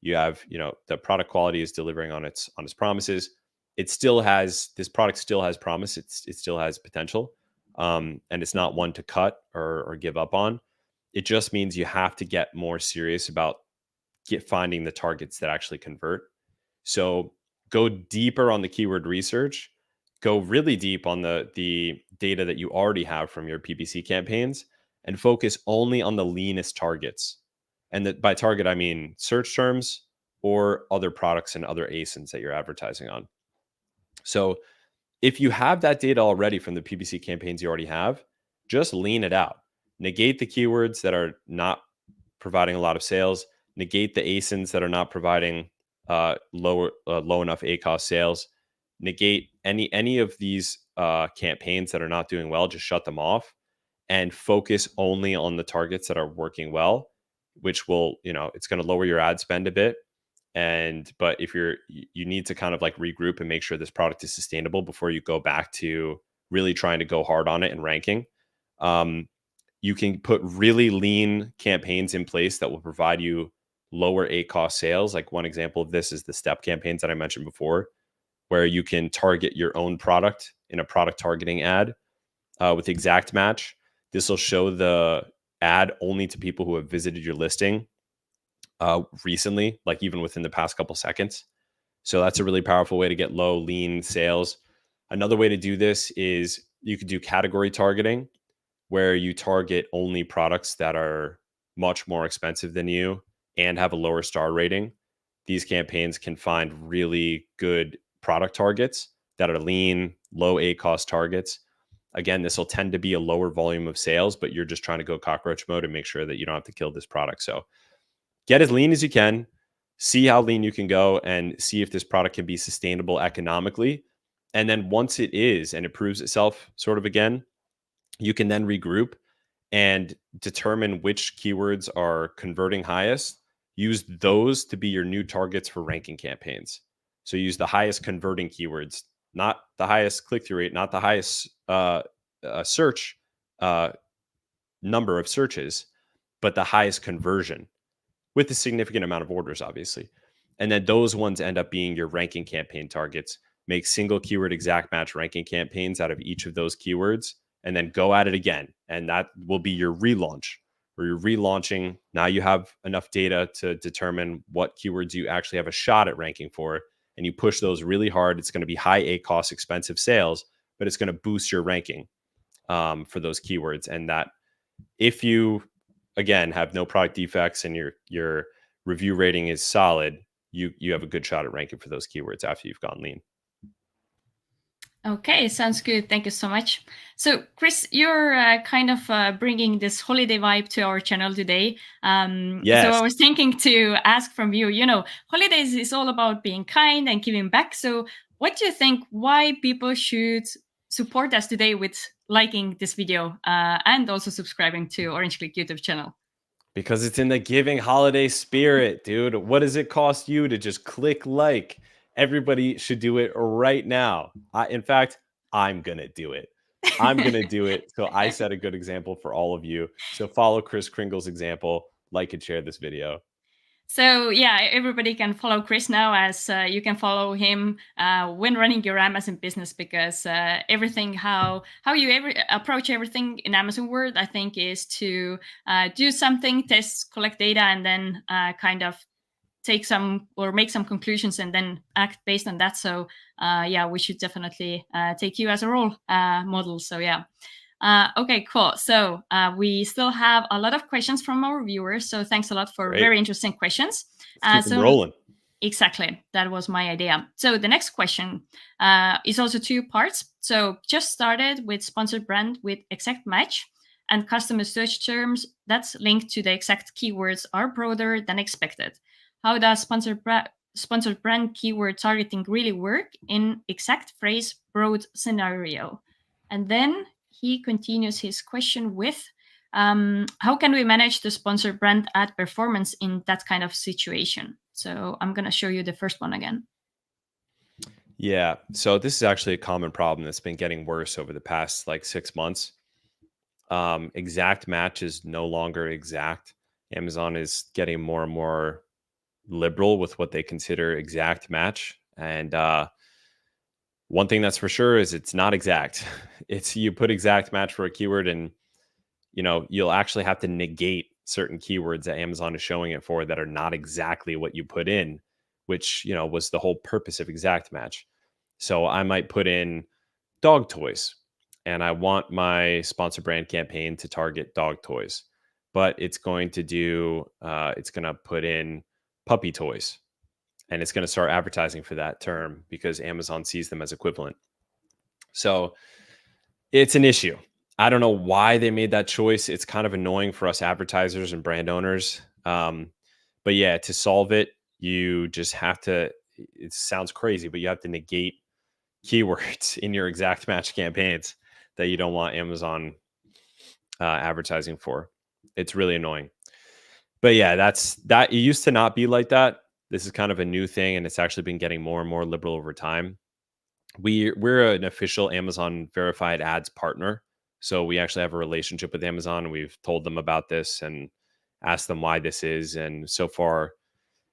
you have, the product quality is delivering on its promises. This product still has promise. It still has potential. And it's not one to cut or give up on. It just means you have to get more serious about finding the targets that actually convert. So go deeper on the keyword research, go really deep on the data that you already have from your PPC campaigns, and focus only on the leanest targets. And by target, I mean search terms or other products and other ASINs that you're advertising on. So if you have that data already from the PPC campaigns you already have, just lean it out. Negate the keywords that are not providing a lot of sales. Negate the ASINs that are not providing low enough ACOS sales. Negate any of these campaigns that are not doing well. Just shut them off and focus only on the targets that are working well, which will, it's going to lower your ad spend a bit, But if you need to kind of like regroup and make sure this product is sustainable before you go back to really trying to go hard on it and ranking. You can put really lean campaigns in place that will provide you lower ACoS sales. Like one example of this is the step campaigns that I mentioned before, where you can target your own product in a product targeting ad with exact match. This will show the ad only to people who have visited your listing recently, like even within the past couple seconds. So that's a really powerful way to get low, lean sales. Another way to do this is you could do category targeting, where you target only products that are much more expensive than you and have a lower star rating. These campaigns can find really good product targets that are lean, low ACoS targets. Again, this will tend to be a lower volume of sales, but you're just trying to go cockroach mode and make sure that you don't have to kill this product. So get as lean as you can, see how lean you can go, and see if this product can be sustainable economically. And then once it is and it proves itself sort of again, you can then regroup and determine which keywords are converting highest. Use those to be your new targets for ranking campaigns. So use the highest converting keywords, not the highest click-through rate, not the highest search number of searches, but the highest conversion with a significant amount of orders, obviously. And then those ones end up being your ranking campaign targets. Make single keyword exact match ranking campaigns out of each of those keywords, and then go at it again. And that will be your relaunch, where you're relaunching. Now you have enough data to determine what keywords you actually have a shot at ranking for, and you push those really hard. It's going to be high ACoS, expensive sales, but it's going to boost your ranking for those keywords. And that if you, again, have no product defects and your review rating is solid, you have a good shot at ranking for those keywords after you've gone lean. Okay, sounds good. Thank you so much. So, Chris, you're kind of bringing this holiday vibe to our channel today. Yes. So I was thinking to ask from you, holidays is all about being kind and giving back. So what do you think, why people should support us today with liking this video and also subscribing to Orange Click YouTube channel? Because it's in the giving holiday spirit, dude. What does it cost you to just click like? Everybody should do it right now. In fact, I'm going to do it. I'm going to do it. So I set a good example for all of you. So follow Chris Kringle's example, like and share this video. So yeah, everybody can follow Chris now, as you can follow him when running your Amazon business, because everything how you approach everything in Amazon world, I think, is to do something, test, collect data, and then kind of take some or make some conclusions and then act based on that. So yeah, we should definitely take you as a role model. So yeah. Okay, cool. So we still have a lot of questions from our viewers. So thanks a lot for very interesting questions. Let's keep them rolling. Exactly. That was my idea. So the next question is also 2 parts. So just started with sponsored brand with exact match and customer search terms that's linked to the exact keywords are broader than expected. How does sponsored brand keyword targeting really work in exact phrase broad scenario? And then he continues his question with, how can we manage the sponsored brand ad performance in that kind of situation? So I'm going to show you the first one again. Yeah. So this is actually a common problem that's been getting worse over the past like 6 months. Exact match is no longer exact. Amazon is getting more and more liberal with what they consider exact match. And one thing that's for sure is it's not exact. It's you put exact match for a keyword and you'll actually have to negate certain keywords that Amazon is showing it for that are not exactly what you put in, which was the whole purpose of exact match. So I might put in dog toys and I want my sponsor brand campaign to target dog toys, but it's going to put in puppy toys, and it's going to start advertising for that term because Amazon sees them as equivalent. So it's an issue. I don't know why they made that choice. It's kind of annoying for us advertisers and brand owners. But yeah, to solve it, you just have to, it sounds crazy, but you have to negate keywords in your exact match campaigns that you don't want Amazon advertising for. It's really annoying. But yeah, that it used to not be like that. This is kind of a new thing, and it's actually been getting more and more liberal over time. We're an official Amazon verified ads partner. So we actually have a relationship with Amazon, and we've told them about this and asked them why this is. And so far,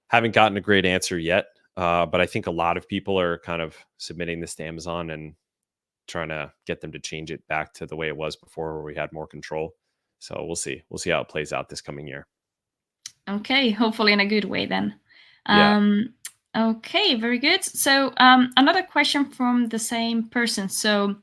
haven't gotten a great answer yet. But I think a lot of people are kind of submitting this to Amazon and trying to get them to change it back to the way it was before, where we had more control. So we'll see. We'll see how it plays out this coming year. Okay, hopefully in a good way then. Yeah. Okay, very good. So another question from the same person. So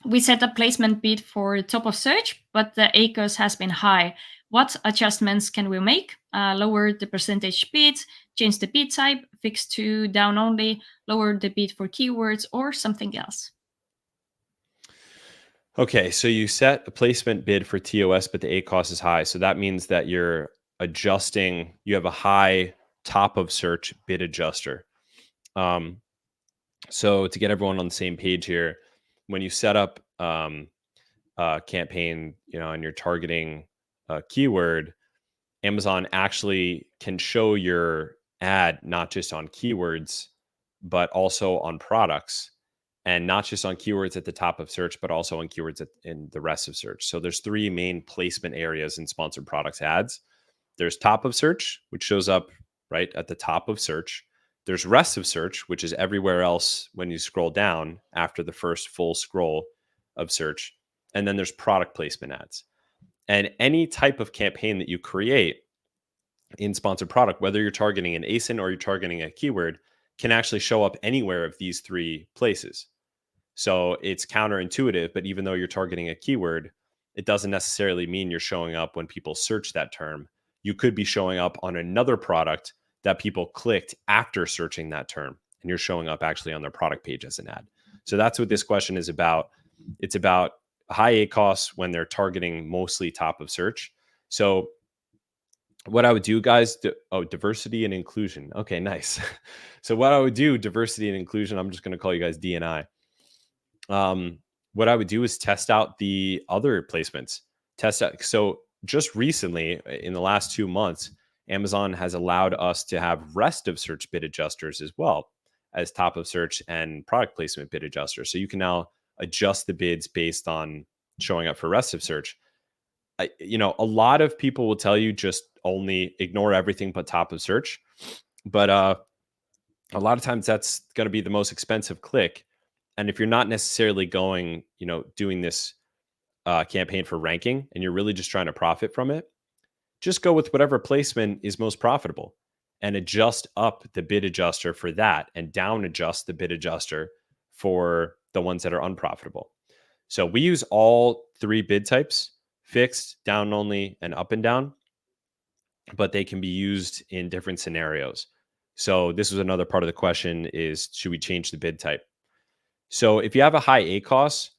we set a placement bid for top of search, but the ACOS has been high. What adjustments can we make? Lower the percentage bid, change the bid type, fix to down only, lower the bid for keywords, or something else? Okay, so you set a placement bid for TOS, but the ACOS is high. So that means that you're adjusting, you have a high top of search bid adjuster. So to get everyone on the same page here, when you set up a campaign, and you're targeting a keyword, Amazon actually can show your ad not just on keywords, but also on products, and not just on keywords at the top of search, but also on keywords in the rest of search. So there's three main placement areas in sponsored products ads. There's top of search, which shows up right at the top of search. There's rest of search, which is everywhere else when you scroll down after the first full scroll of search. And then there's product placement ads. And any type of campaign that you create in sponsored product, whether you're targeting an ASIN or you're targeting a keyword, can actually show up anywhere of these three places. So it's counterintuitive, but even though you're targeting a keyword, it doesn't necessarily mean you're showing up when people search that term. You could be showing up on another product that people clicked after searching that term, and you're showing up actually on their product page as an ad. So that's what this question is about. It's about high ACOS when they're targeting mostly top of search. So what I would do, guys, diversity and inclusion. Okay, nice. So what I would do, diversity and inclusion, I'm just going to call you guys D&I. What I would do is test out the other placements. Test out. So just recently, in the last 2 months, Amazon has allowed us to have rest of search bid adjusters as well as top of search and product placement bid adjusters. So you can now adjust the bids based on showing up for rest of search. A lot of people will tell you just only ignore everything but top of search. But a lot of times that's going to be the most expensive click. And if you're not necessarily going, doing this campaign for ranking and you're really just trying to profit from it, just go with whatever placement is most profitable and adjust up the bid adjuster for that and down adjust the bid adjuster for the ones that are unprofitable. So we use all three bid types: fixed, down only, and up and down, but they can be used in different scenarios. So this was another part of the question is, should we change the bid type? So if you have a high ACOS,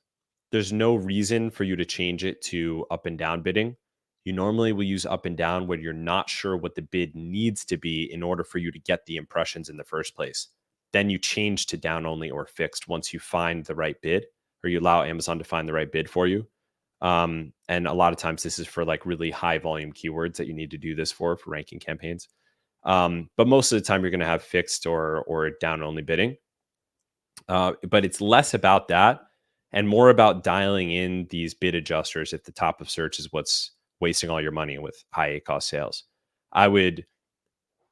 there's no reason for you to change it to up and down bidding. You normally will use up and down when you're not sure what the bid needs to be in order for you to get the impressions in the first place. Then you change to down only or fixed once you find the right bid, or you allow Amazon to find the right bid for you. And a lot of times this is for like really high volume keywords that you need to do this for ranking campaigns. But most of the time you're going to have fixed or down only bidding. But it's less about that and more about dialing in these bid adjusters if the top of search is what's wasting all your money with high ACOS sales. I would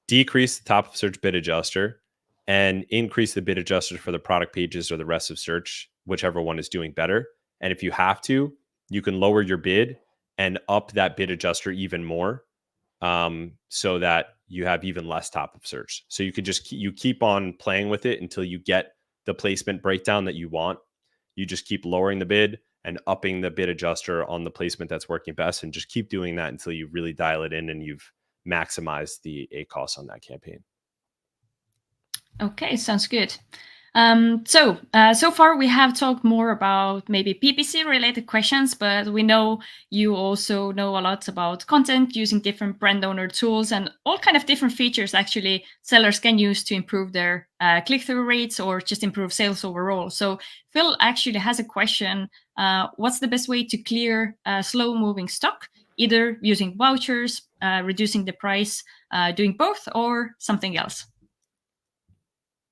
decrease the top of search bid adjuster and increase the bid adjuster for the product pages or the rest of search, whichever one is doing better. And if you have to, you can lower your bid and up that bid adjuster even more, so that you have even less top of search. So you could just you keep on playing with it until you get the placement breakdown that you want. You just keep lowering the bid and upping the bid adjuster on the placement that's working best, and just keep doing that until you really dial it in and you've maximized the ACOS on that campaign. Okay, sounds good. So far we have talked more about maybe PPC related questions, but we know you also know a lot about content using different brand owner tools and all kind of different features actually sellers can use to improve their click-through rates or just improve sales overall. So Phil actually has a question. What's the best way to clear slow moving stock? Either using vouchers, reducing the price, doing both, or something else?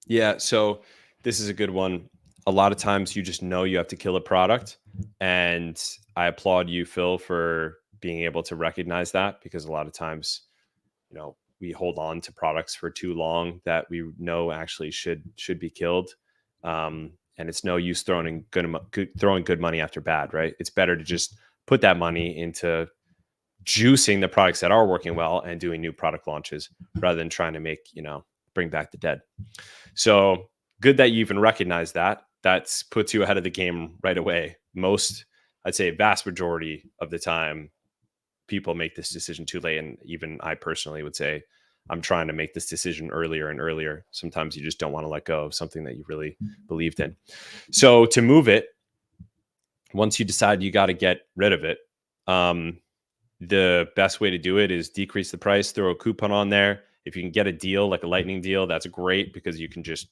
Yeah, so this is a good one. A lot of times you just know you have to kill a product. And I applaud you, Phil, for being able to recognize that, because a lot of times, we hold on to products for too long that we know actually should be killed. And it's no use throwing good money after bad, right? It's better to just put that money into juicing the products that are working well and doing new product launches rather than trying to bring back the dead. So good that you even recognize that. That puts you ahead of the game right away. I'd say vast majority of the time, people make this decision too late. And even I personally would say, I'm trying to make this decision earlier and earlier. Sometimes you just don't want to let go of something that you really believed in. So to move it, once you decide you got to get rid of it, the best way to do it is decrease the price, throw a coupon on there. If you can get a deal like a lightning deal, that's great, because you can just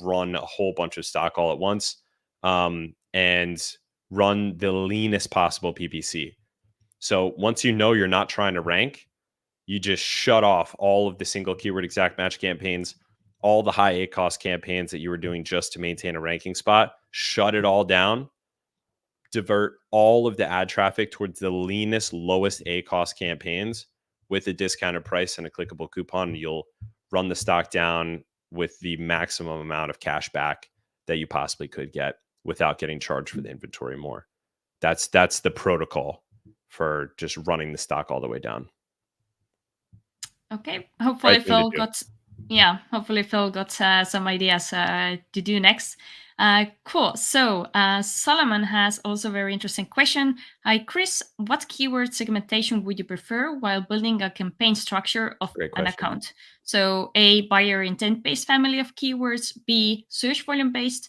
run a whole bunch of stock all at once, and run the leanest possible PPC. So once you know you're not trying to rank, you just shut off all of the single keyword exact match campaigns, all the high ACoS campaigns that you were doing just to maintain a ranking spot. Shut it all down. Divert all of the ad traffic towards the leanest, lowest ACoS campaigns with a discounted price and a clickable coupon. And you'll run the stock down with the maximum amount of cash back that you possibly could get without getting charged for the inventory more. That's the protocol for just running the stock all the way down. Okay. Hopefully Right thing to Phil do. got some ideas to do next. Cool. So Solomon has also a very interesting question. Hi, Chris. What keyword segmentation would you prefer while building a campaign structure of Great an question. account? So A, buyer intent-based family of keywords. B, search volume-based.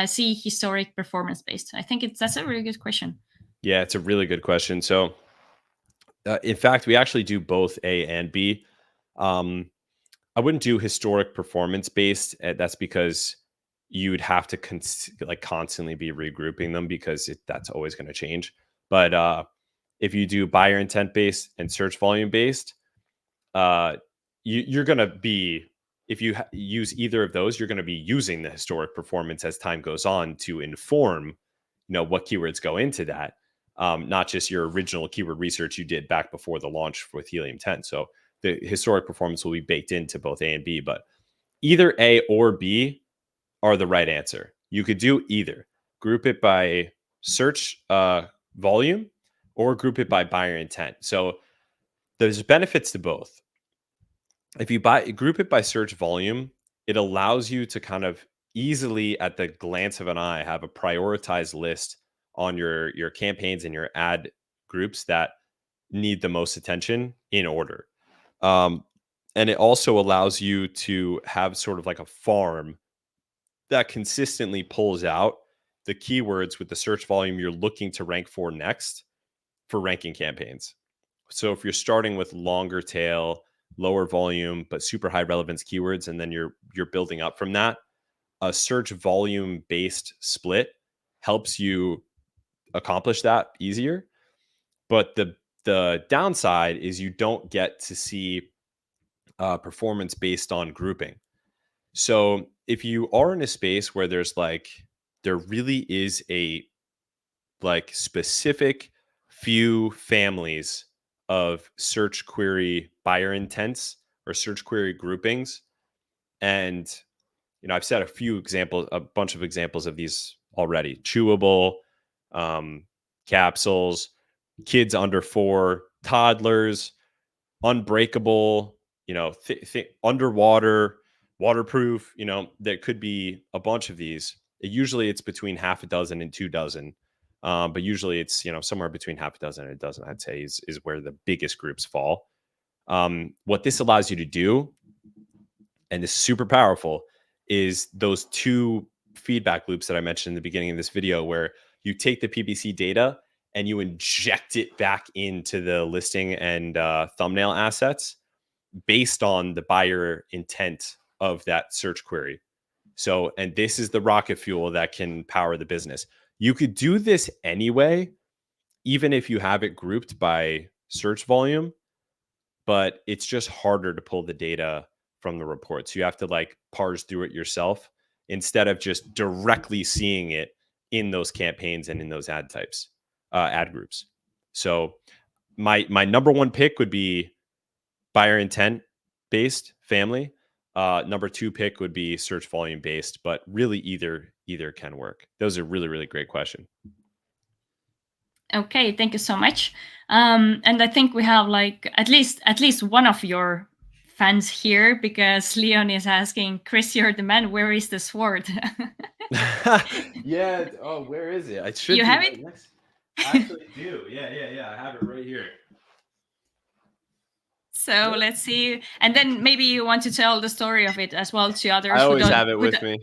C, historic performance-based. I think that's a really good question. Yeah, it's a really good question. So, in fact, we actually do both A and B. Um, I wouldn't do historic performance based. That's because you'd have to constantly be regrouping them, because that's always going to change. But if you do buyer intent based and search volume based, uh, you're going to be, if you use either of those, you're going to be using the historic performance as time goes on to inform, what keywords go into that. Not just your original keyword research you did back before the launch with Helium 10. So the historic performance will be baked into both A and B, but either A or B are the right answer. You could do either. Group it by search volume or group it by buyer intent. So there's benefits to both. If you group it by search volume, it allows you to kind of easily, at the glance of an eye, have a prioritized list on your campaigns and your ad groups that need the most attention in order. And it also allows you to have sort of like a farm that consistently pulls out the keywords with the search volume you're looking to rank for next for ranking campaigns. So if you're starting with longer tail, lower volume, but super high relevance keywords, and then you're building up from that, a search volume based split helps you accomplish that easier. But the downside is you don't get to see performance based on grouping. So if you are in a space where there really is a specific few families of search query buyer intents or search query groupings, and I've said a bunch of examples of these already: chewable, capsules, kids under 4, toddlers, unbreakable, underwater, waterproof. There could be a bunch of these. Usually it's between half a dozen and 2 dozen. But usually it's, somewhere between half a dozen and a dozen, I'd say is where the biggest groups fall. What this allows you to do, and is super powerful, is those 2 feedback loops that I mentioned in the beginning of this video, where you take the PPC data and you inject it back into the listing and thumbnail assets based on the buyer intent of that search query. So, and this is the rocket fuel that can power the business. You could do this anyway, even if you have it grouped by search volume, but it's just harder to pull the data from the reports. You have to like parse through it yourself instead of just directly seeing it in those campaigns and in those ad types, ad groups. So my number one pick would be buyer intent based family. Number two pick would be search volume based, but really either can work. Those are really great question. Okay, thank you so much. And I think we have like at least one of your fans here, because Leon is asking, Chris, you're the man. Where is the sword? Yeah. Oh, where is it? I should. You have it? Next. I actually do. Yeah. I have it right here. So let's see. And then maybe you want to tell the story of it as well to others. I always have it with me.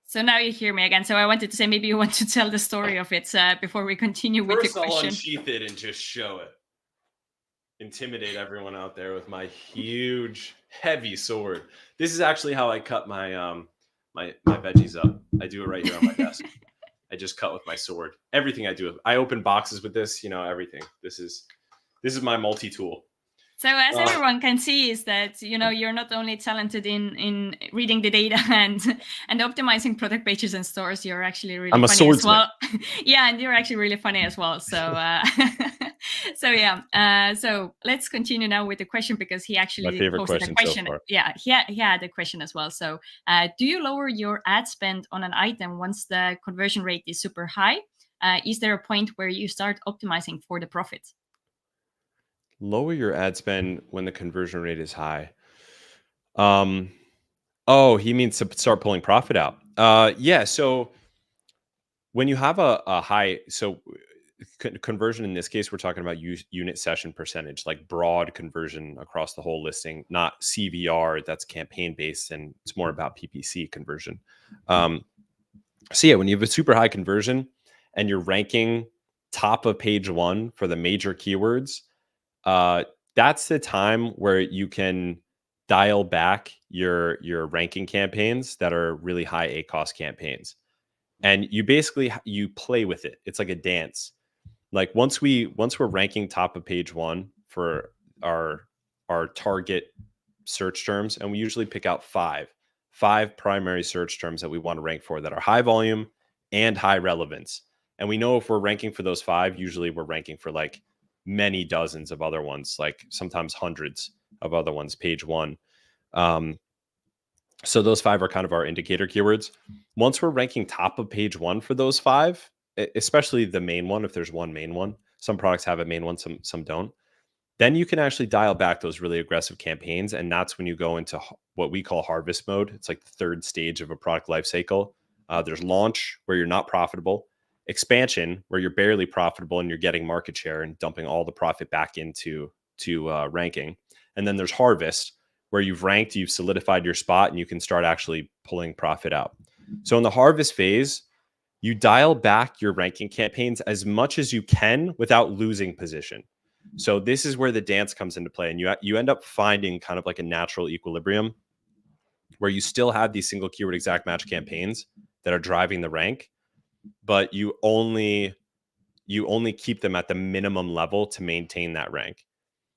So now you hear me again. So I wanted to say, maybe you want to tell the story of it before we continue with the question. I'll unsheath it and just show it. Intimidate everyone out there with my huge, heavy sword. This is actually how I cut my my veggies up. I do it right here on my desk. I just cut with my sword. Everything I do. I open boxes with this, everything. This is my multi-tool. So as everyone can see, is that you're not only talented in reading the data and optimizing product pages and stores. You're actually really funny as well. Yeah, and you're actually really funny as well. So so let's continue now with the question, because he actually posted a question. So yeah, he had a question as well. So do you lower your ad spend on an item once the conversion rate is super high? Is there a point where you start optimizing for the profit? Lower your ad spend when the conversion rate is high. Oh, he means to start pulling profit out. Yeah. So when you have a high, conversion in this case, we're talking about unit session percentage, like broad conversion across the whole listing, not CVR. That's campaign based, and it's more about PPC conversion. So yeah, when you have a super high conversion and you're ranking top of page one for the major keywords, that's the time where you can dial back your ranking campaigns that are really high ACoS campaigns, and you play with it. It's like a dance. Like once we're ranking top of page one for our target search terms, and we usually pick out five primary search terms that we want to rank for that are high volume and high relevance. And we know if we're ranking for those five, usually we're ranking for like many dozens of other ones, like sometimes hundreds of other ones, page one. So those five are kind of our indicator keywords. Once we're ranking top of page one for those five, especially the main one, if there's one main one, some products have a main one, some don't, then you can actually dial back those really aggressive campaigns. And that's when you go into what we call harvest mode. It's like the third stage of a product life cycle. There's launch, where you're not profitable; expansion, where you're barely profitable and you're getting market share and dumping all the profit back into ranking; and then there's harvest, where you've ranked, you've solidified your spot, and you can start actually pulling profit out. So in the harvest phase, you dial back your ranking campaigns as much as you can without losing position. So this is where the dance comes into play, and you end up finding kind of like a natural equilibrium where you still have these single keyword exact match campaigns that are driving the rank, but you only keep them at the minimum level to maintain that rank.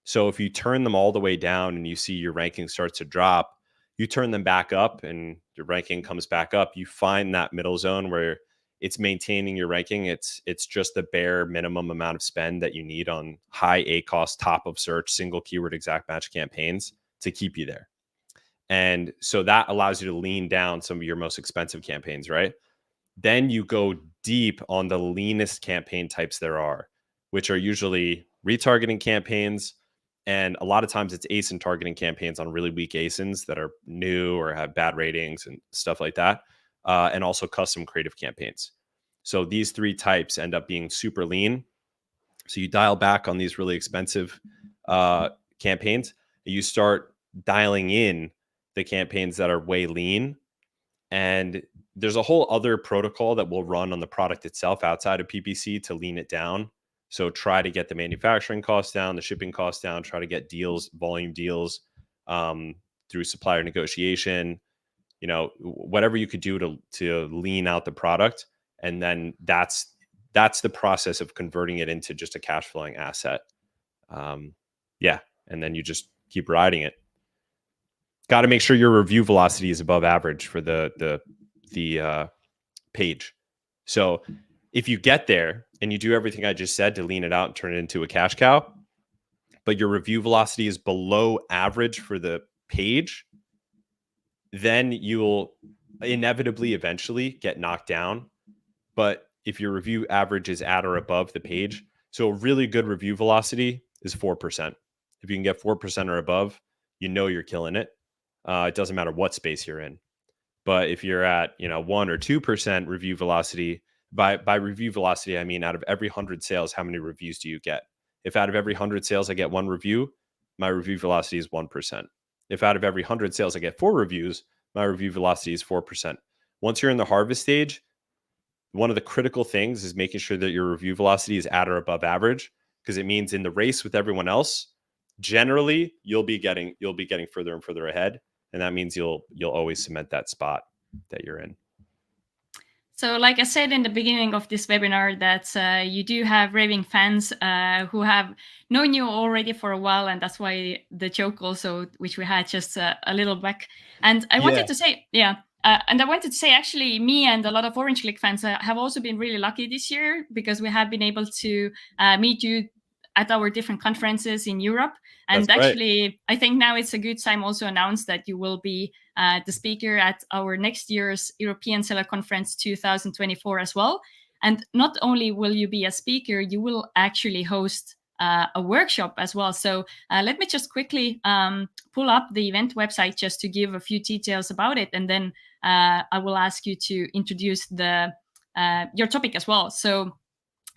So if you turn them all the way down and you see your ranking starts to drop, you turn them back up and your ranking comes back up. You find that middle zone where it's maintaining your ranking. It's just the bare minimum amount of spend that you need on high ACoS, top of search, single keyword exact match campaigns to keep you there. And so that allows you to lean down some of your most expensive campaigns, right? Then you go deep on the leanest campaign types there are, which are usually retargeting campaigns. And a lot of times it's ASIN targeting campaigns on really weak ASINs that are new or have bad ratings and stuff like that. And also custom creative campaigns. So these three types end up being super lean. So you dial back on these really expensive campaigns. You start dialing in the campaigns that are way lean. And there's a whole other protocol that will run on the product itself outside of PPC to lean it down. So try to get the manufacturing costs down, the shipping costs down, try to get deals, volume deals through supplier negotiation, whatever you could do to lean out the product. And then that's the process of converting it into just a cash flowing asset. And then you just keep riding it. got to make sure your review velocity is above average for the page. So if you get there and you do everything I just said to lean it out and turn it into a cash cow, but your review velocity is below average for the page, then you'll inevitably eventually get knocked down. But if your review average is at or above the page, so a really good review velocity is 4%. If you can get 4% or above, you know you're killing it. It doesn't matter what space you're in. But if you're at 1 or 2% review velocity, by review velocity I mean out of every 100 sales, how many reviews do you get? If out of every 100 sales I get 1 review, my review velocity is 1%. If out of every 100 sales I get 4 reviews, my review velocity is 4%. Once you're in the harvest stage, one of the critical things is making sure that your review velocity is at or above average, because it means in the race with everyone else, generally you'll be getting further and further ahead, and that means you'll always cement that spot that you're in. So, like I said in the beginning of this webinar, that you do have raving fans who have known you already for a while, and that's why the joke also, which we had just a little back. And I wanted to say, and I wanted to say, actually, me and a lot of Orange Click fans have also been really lucky this year, because we have been able to meet you at our different conferences in Europe. And That's actually, right. I think now it's a good time also announce that you will be the speaker at our next year's European Seller Conference 2024 as well. And not only will you be a speaker, you will actually host a workshop as well. So let me just quickly pull up the event website just to give a few details about it. And then I will ask you to introduce your topic as well. So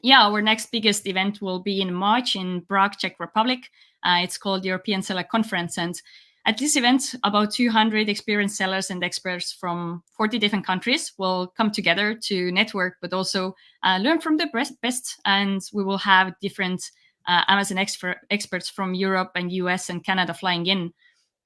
yeah, our next biggest event will be in March in Prague, Czech Republic. It's called European Seller Conference. And at this event, about 200 experienced sellers and experts from 40 different countries will come together to network, but also learn from the best. And we will have different Amazon experts from Europe and US and Canada flying in.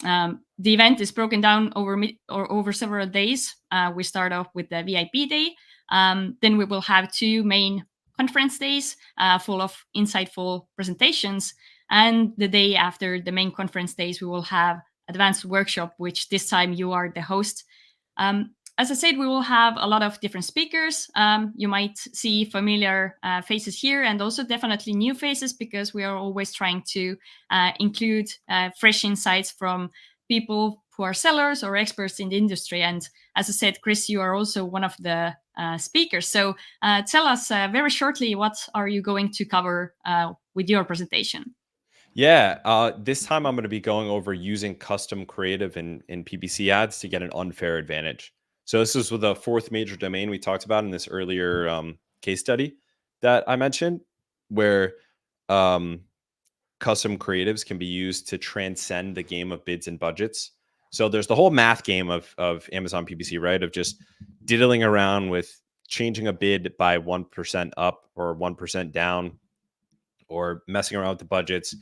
The event is broken down over several days. We start off with the VIP day. Then we will have 2 main conference days full of insightful presentations. And the day after the main conference days, we will have advanced workshop, which this time you are the host. As I said, we will have a lot of different speakers. You might see familiar faces here, and also definitely new faces, because we are always trying to include fresh insights from people who are sellers or experts in the industry. And as I said, Chris, you are also one of the speakers. So tell us very shortly, what are you going to cover with your presentation? Yeah, this time I'm going to be going over using custom creative in PPC ads to get an unfair advantage. So this is with the 4th major domain we talked about in this earlier case study that I mentioned, where custom creatives can be used to transcend the game of bids and budgets. So there's the whole math game of Amazon PPC, right? Of just diddling around with changing a bid by 1% up or 1% down, or messing around with the budgets,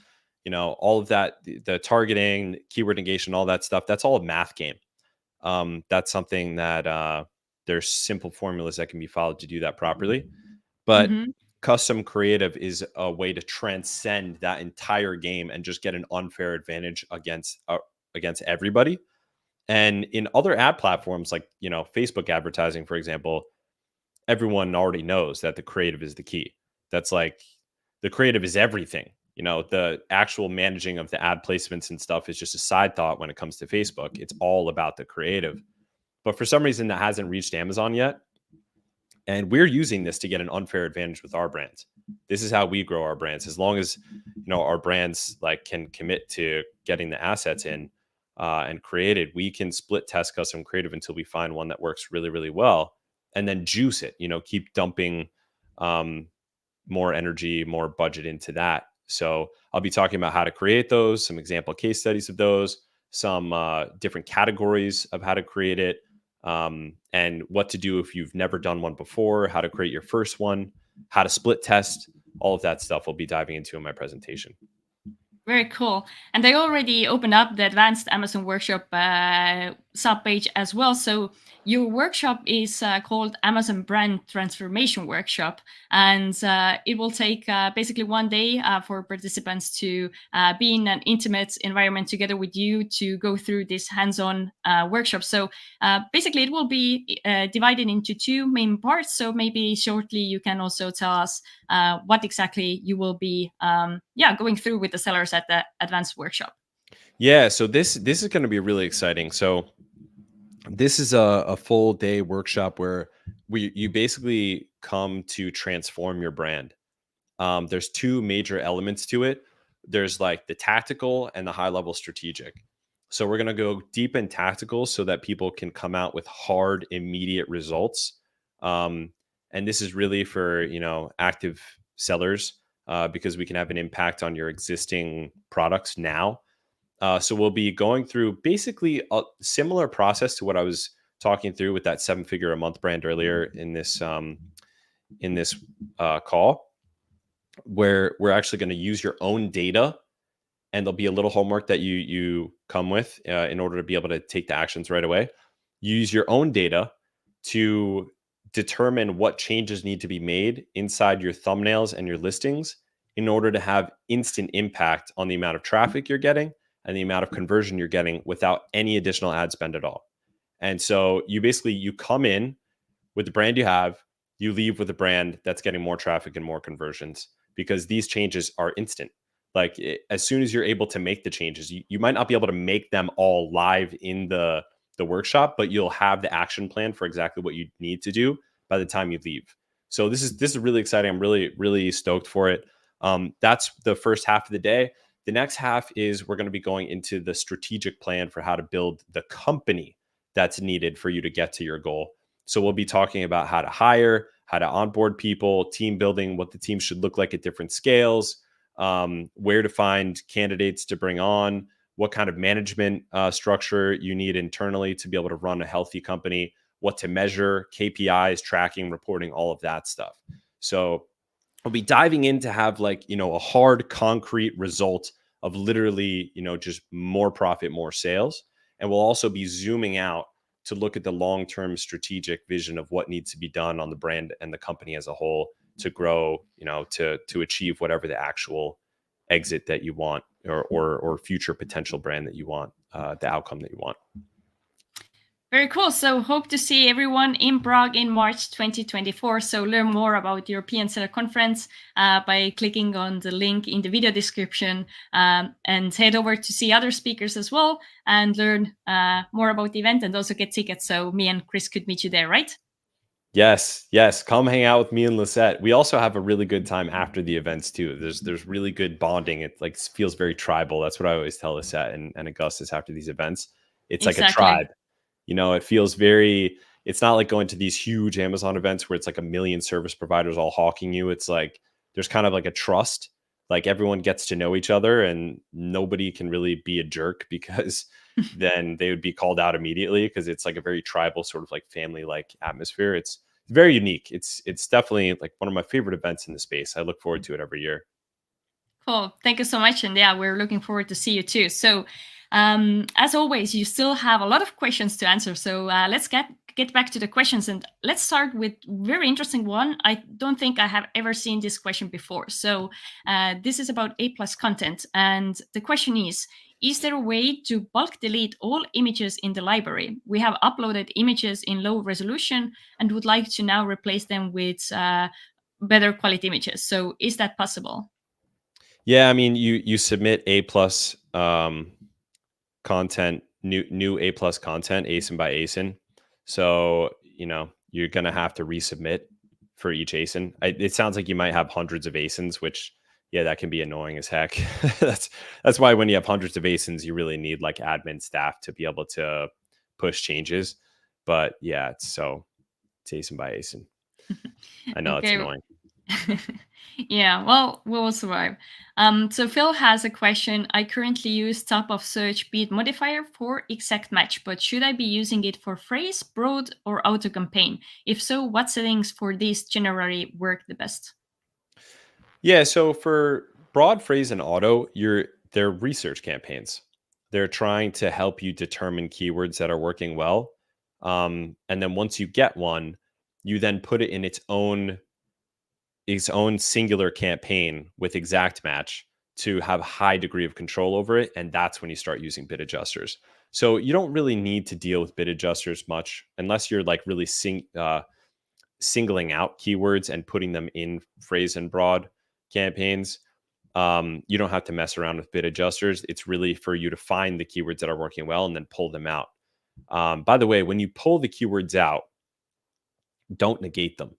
all of that, the targeting, keyword negation, all that stuff, that's all a math game. That's something that there's simple formulas that can be followed to do that properly. But custom creative is a way to transcend that entire game and just get an unfair advantage against everybody. And in other ad platforms, like Facebook advertising, for example, everyone already knows that the creative is the key. That's like, the creative is everything. The actual managing of the ad placements and stuff is just a side thought when it comes to Facebook. It's all about the creative. But for some reason, that hasn't reached Amazon yet. And we're using this to get an unfair advantage with our brands. This is how we grow our brands. As long as our brands can commit to getting the assets in and created, we can split test custom creative until we find one that works really, really well, and then juice it. Keep dumping more energy, more budget into that. So I'll be talking about how to create those, some example case studies of those, some different categories of how to create it, and what to do if you've never done one before, how to create your first one, how to split test, all of that stuff we'll be diving into in my presentation. Very cool. And they already opened up the advanced Amazon workshop sub page as well. So your workshop is called Amazon Brand Transformation Workshop. And it will take basically 1 day for participants to be in an intimate environment together with you to go through this hands-on workshop. So basically it will be divided into two main parts. So maybe shortly you can also tell us what exactly you will be going through with the sellers at the advanced workshop. Yeah, so this is going to be really exciting. So this is a full day workshop where you basically come to transform your brand. There's two major elements to it. There's like the tactical and the high level strategic. So we're going to go deep in tactical so that people can come out with hard, immediate results. And this is really for active sellers because we can have an impact on your existing products now. So we'll be going through basically a similar process to what I was talking through with that 7-figure a month brand earlier in this call, where we're actually going to use your own data, and there'll be a little homework that you come with in order to be able to take the actions right away. Use your own data to determine what changes need to be made inside your thumbnails and your listings in order to have instant impact on the amount of traffic you're getting and the amount of conversion you're getting without any additional ad spend at all. And so you come in with the brand you have, you leave with a brand that's getting more traffic and more conversions, because these changes are instant. Like as soon as you're able to make the changes, you might not be able to make them all live in the workshop, but you'll have the action plan for exactly what you need to do by the time you leave. So this is really exciting. I'm really, really stoked for it. That's the first half of the day. The next half is we're going to be going into the strategic plan for how to build the company that's needed for you to get to your goal. So we'll be talking about how to hire, how to onboard people, team building, what the team should look like at different scales, where to find candidates to bring on, what kind of management structure you need internally to be able to run a healthy company, what to measure, KPIs, tracking, reporting, all of that stuff. So I'll be diving in to have a hard, concrete result of literally, just more profit, more sales. And we'll also be zooming out to look at the long-term strategic vision of what needs to be done on the brand and the company as a whole to grow, to achieve whatever the actual exit that you want, or future potential brand that you want, the outcome that you want. Very cool. So hope to see everyone in Prague in March 2024. So learn more about European Seller Conference by clicking on the link in the video description, and head over to see other speakers as well and learn more about the event and also get tickets. So me and Chris could meet you there, right? Yes. Come hang out with me and Lisette. We also have a really good time after the events too. There's really good bonding. It feels very tribal. That's what I always tell Lisette and Augustus after these events. It's like a Exactly. tribe. It feels very, it's not like going to these huge Amazon events where it's like a million service providers all hawking you. It's like there's kind of like a trust, like everyone gets to know each other and nobody can really be a jerk, because then they would be called out immediately, because it's like a very tribal sort of like family like atmosphere. It's very unique. It's definitely like one of my favorite events in the space. I look forward to it every year. Cool. Thank you so much. And yeah, we're looking forward to see you too. So as always, you still have a lot of questions to answer. So let's get back to the questions, and let's start with very interesting one. I don't think I have ever seen this question before. So this is about A+ content, and the question is there a way to bulk delete all images in the library? We have uploaded images in low resolution and would like to now replace them with better quality images. So is that possible? Yeah, I mean, you submit A plus content, new A plus content, ASIN by ASIN. So you're gonna have to resubmit for each ASIN. It sounds like you might have hundreds of ASINs, which yeah, that can be annoying as heck. that's why when you have hundreds of ASINs, you really need like admin staff to be able to push changes. But yeah, it's ASIN by ASIN. I know it's Okay. annoying. Yeah, well, we will survive. So Phil has a question. I currently use top of search beat modifier for exact match, but should I be using it for phrase, broad, or auto campaign? If so, what settings for this generally work the best? Yeah, so for broad phrase and auto, you're they're research campaigns. They're trying to help you determine keywords that are working well. And then once you get one, you then put it in its own singular campaign with exact match to have a high degree of control over it. And that's when you start using bid adjusters. So you don't really need to deal with bid adjusters much unless you're like really singling out keywords and putting them in phrase and broad campaigns. You don't have to mess around with bid adjusters. It's really for you to find the keywords that are working well and then pull them out. By the way, when you pull the keywords out, don't negate them.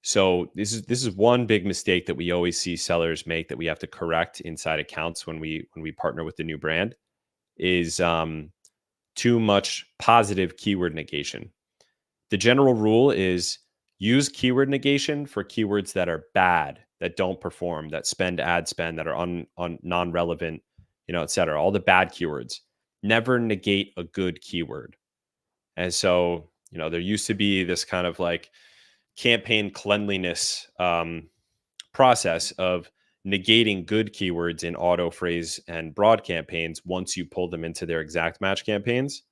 So this is one big mistake that we always see sellers make that we have to correct inside accounts when we partner with the new brand is too much positive keyword negation. The general rule is use keyword negation for keywords that are bad, that don't perform, that spend ad spend, that are on non-relevant, et cetera. All the bad keywords. Never negate a good keyword. And so, there used to be this kind of like campaign cleanliness process of negating good keywords in auto, phrase, and broad campaigns once you pull them into their exact match campaigns.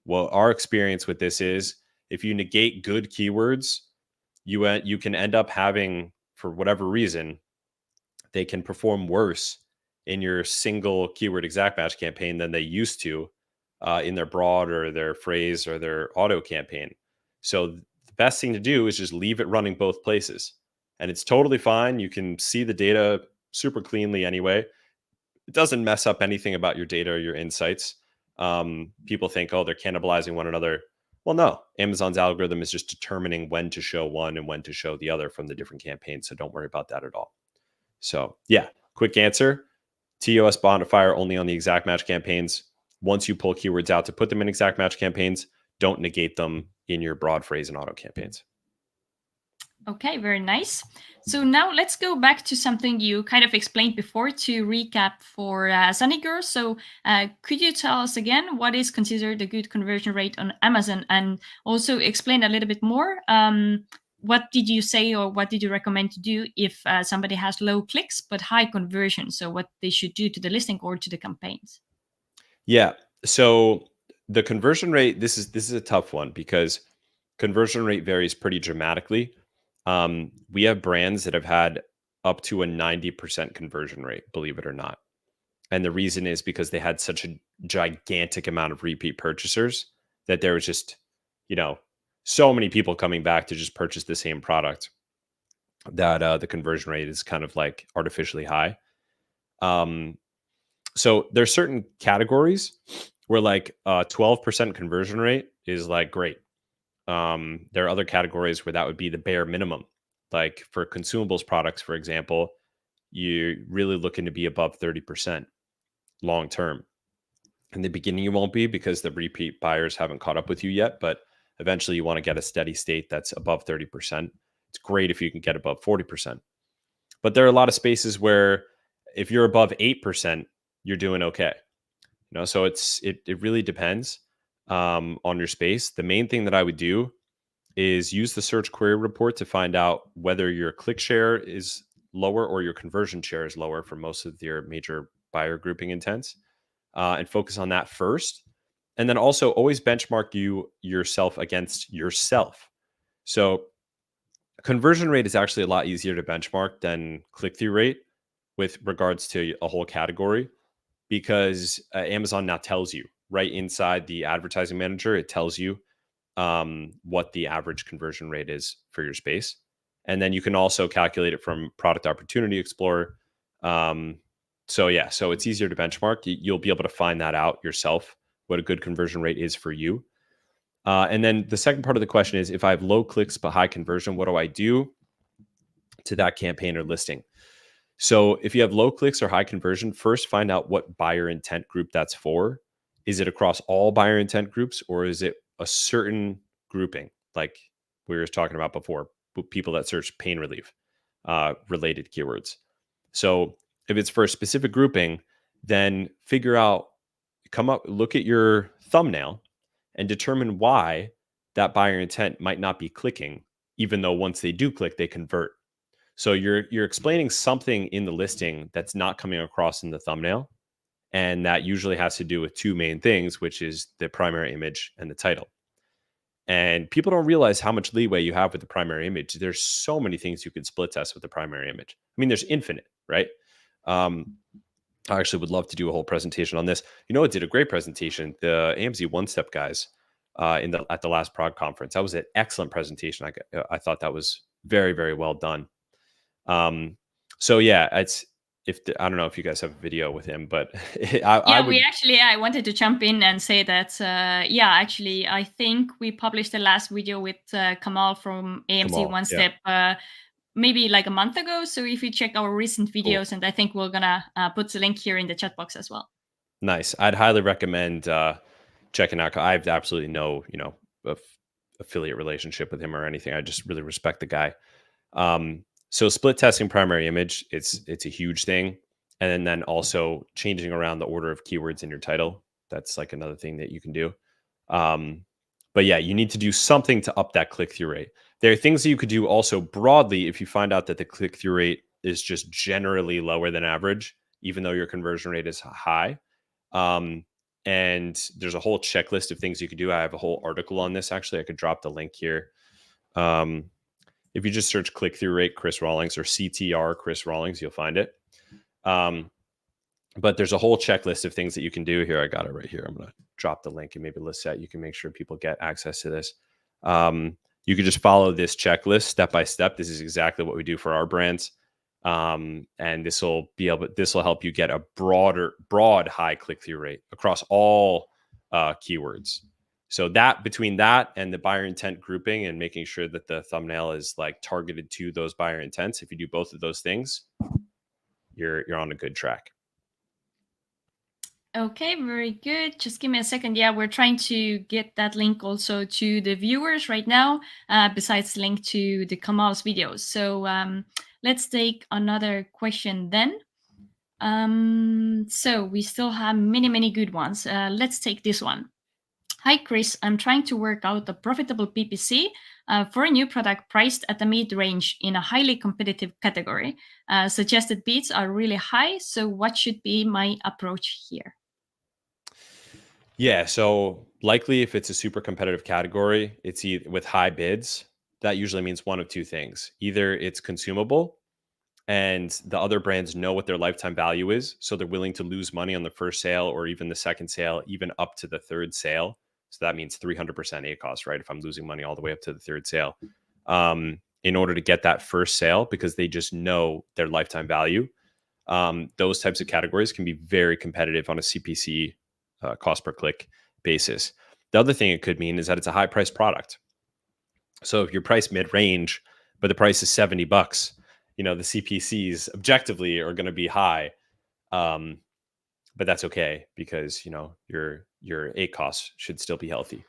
Well, our experience with this is if you negate good keywords, you can end up having, for whatever reason, they can perform worse in your single keyword exact match campaign than they used to in their broad or their phrase or their auto campaign. So the best thing to do is just leave it running both places. And it's totally fine. You can see the data super cleanly anyway. It doesn't mess up anything about your data or your insights. People think, oh, they're cannibalizing one another. Well, no, Amazon's algorithm is just determining when to show one and when to show the other from the different campaigns. So don't worry about that at all. So yeah, quick answer. TOS modifier only on the exact match campaigns. Once you pull keywords out to put them in exact match campaigns, don't negate them in your broad phrase and auto campaigns. Okay, very nice. So now let's go back to something you kind of explained before to recap for Sunny Girl. So could you tell us again what is considered a good conversion rate on Amazon, and also explain a little bit more? What did you say, or what did you recommend to do if somebody has low clicks but high conversion? So what they should do to the listing or to the campaigns? Yeah. So the conversion rate, this is a tough one because conversion rate varies pretty dramatically. We have brands that have had up to a 90% conversion rate, believe it or not. And the reason is because they had such a gigantic amount of repeat purchasers that there was just, so many people coming back to just purchase the same product that the conversion rate is kind of like artificially high. So there's certain categories where like 12% conversion rate is like great. There are other categories where that would be the bare minimum. Like for consumables products, for example, you're really looking to be above 30% long term. In the beginning, you won't be because the repeat buyers haven't caught up with you yet, but eventually you want to get a steady state that's above 30%. It's great if you can get above 40%. But there are a lot of spaces where if you're above 8%, you're doing okay. So it really depends on your space. The main thing that I would do is use the search query report to find out whether your click share is lower or your conversion share is lower for most of your major buyer grouping intents, and focus on that first. And then also always benchmark yourself against yourself. So conversion rate is actually a lot easier to benchmark than click-through rate with regards to a whole category, because Amazon now tells you right inside the advertising manager, it tells you what the average conversion rate is for your space. And then you can also calculate it from Product Opportunity Explorer. So it's easier to benchmark. You'll be able to find that out yourself, what a good conversion rate is for you. And then the second part of the question is, if I have low clicks but high conversion, what do I do to that campaign or listing? So if you have low clicks or high conversion, first find out what buyer intent group that's for. Is it across all buyer intent groups, or is it a certain grouping, like we were talking about before, people that search pain relief related keywords? So if it's for a specific grouping, then look at your thumbnail and determine why that buyer intent might not be clicking, even though once they do click, they convert. So you're explaining something in the listing that's not coming across in the thumbnail. And that usually has to do with two main things, which is the primary image and the title. And people don't realize how much leeway you have with the primary image. There's so many things you could split test with the primary image. I mean, there's infinite, right? I actually would love to do a whole presentation on this. You know, it did a great presentation. The AMZ One Step guys at the last Prague conference. That was an excellent presentation. I thought that was very, very well done. So yeah, I don't know if you guys have a video with him, but I would. I wanted to jump in and say that, actually, I think we published the last video with Kamal from AMC Kamal, One yeah. Step, maybe like a month ago. So if you check our recent videos, and I think we're gonna put the link here in the chat box as well. Nice. I'd highly recommend checking out. I have absolutely no, affiliate relationship with him or anything. I just really respect the guy. So split testing primary image, it's a huge thing. And then also changing around the order of keywords in your title. That's like another thing that you can do. But yeah, you need to do something to up that click-through rate. There are things that you could do also broadly if you find out that the click-through rate is just generally lower than average, even though your conversion rate is high. And there's a whole checklist of things you could do. I have a whole article on this. Actually, I could drop the link here. If you just search click-through rate Chris Rawlings or CTR Chris Rawlings, you'll find it. But there's a whole checklist of things that you can do here. I got it right here. I'm going to drop the link and maybe list that. You can make sure people get access to this. You can just follow this checklist step by step. This is exactly what we do for our brands. And this will help you get a broad high click-through rate across all keywords. So that between that and the buyer intent grouping and making sure that the thumbnail is like targeted to those buyer intents, if you do both of those things, you're on a good track. Okay, very good. Just give me a second. Yeah, we're trying to get that link also to the viewers right now, besides the link to the Kamal's videos. So let's take another question then. So we still have many good ones. Let's take this one. Hi, Chris. I'm trying to work out a profitable PPC for a new product priced at the mid-range in a highly competitive category. Suggested bids are really high. So what should be my approach here? Yeah, so likely if it's a super competitive category, it's with high bids, that usually means one of two things. Either it's consumable and the other brands know what their lifetime value is, so they're willing to lose money on the first sale or even the second sale, even up to the third sale. So that means 300% ACoS, right? If I'm losing money all the way up to the third sale, in order to get that first sale, because they just know their lifetime value. Those types of categories can be very competitive on a CPC cost per click basis. The other thing it could mean is that it's a high price product. So if you're priced mid-range, but the price is $70, the CPCs objectively are going to be high. But that's okay because, your ACoS should still be healthy.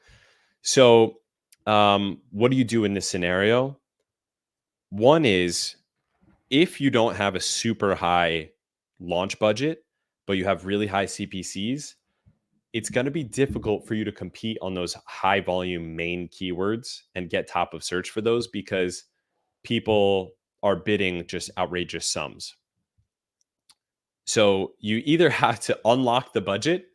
So what do you do in this scenario? One is if you don't have a super high launch budget, but you have really high CPCs, it's going to be difficult for you to compete on those high volume main keywords and get top of search for those because people are bidding just outrageous sums. So you either have to unlock the budget,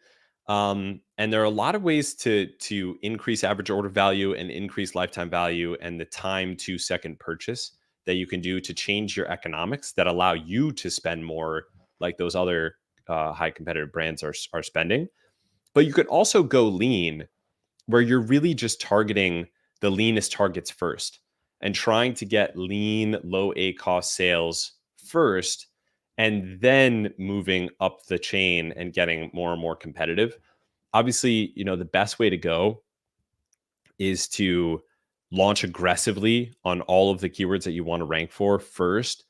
and there are a lot of ways to increase average order value and increase lifetime value and the time to second purchase that you can do to change your economics that allow you to spend more like those other high competitive brands are spending. But you could also go lean, where you're really just targeting the leanest targets first and trying to get lean, low ACoS sales first, and then moving up the chain and getting more and more competitive. Obviously, the best way to go is to launch aggressively on all of the keywords that you want to rank for first,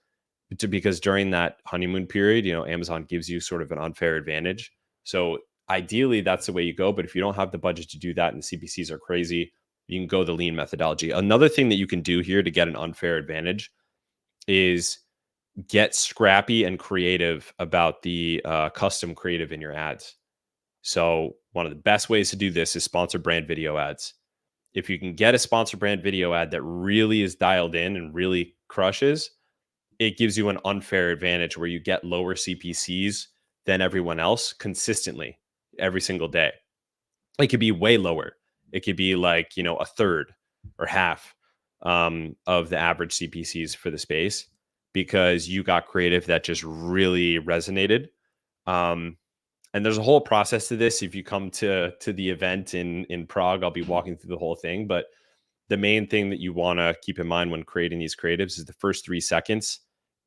because during that honeymoon period, Amazon gives you sort of an unfair advantage. So ideally, that's the way you go. But if you don't have the budget to do that and the CPCs are crazy, you can go the lean methodology. Another thing that you can do here to get an unfair advantage is get scrappy and creative about the custom creative in your ads. So one of the best ways to do this is sponsored brand video ads. If you can get a sponsored brand video ad that really is dialed in and really crushes, it gives you an unfair advantage where you get lower CPCs than everyone else consistently every single day. It could be way lower. It could be like, a third or half of the average CPCs for the space because you got creative that just really resonated. And there's a whole process to this. If you come to the event in Prague, I'll be walking through the whole thing. But the main thing that you want to keep in mind when creating these creatives is the first 3 seconds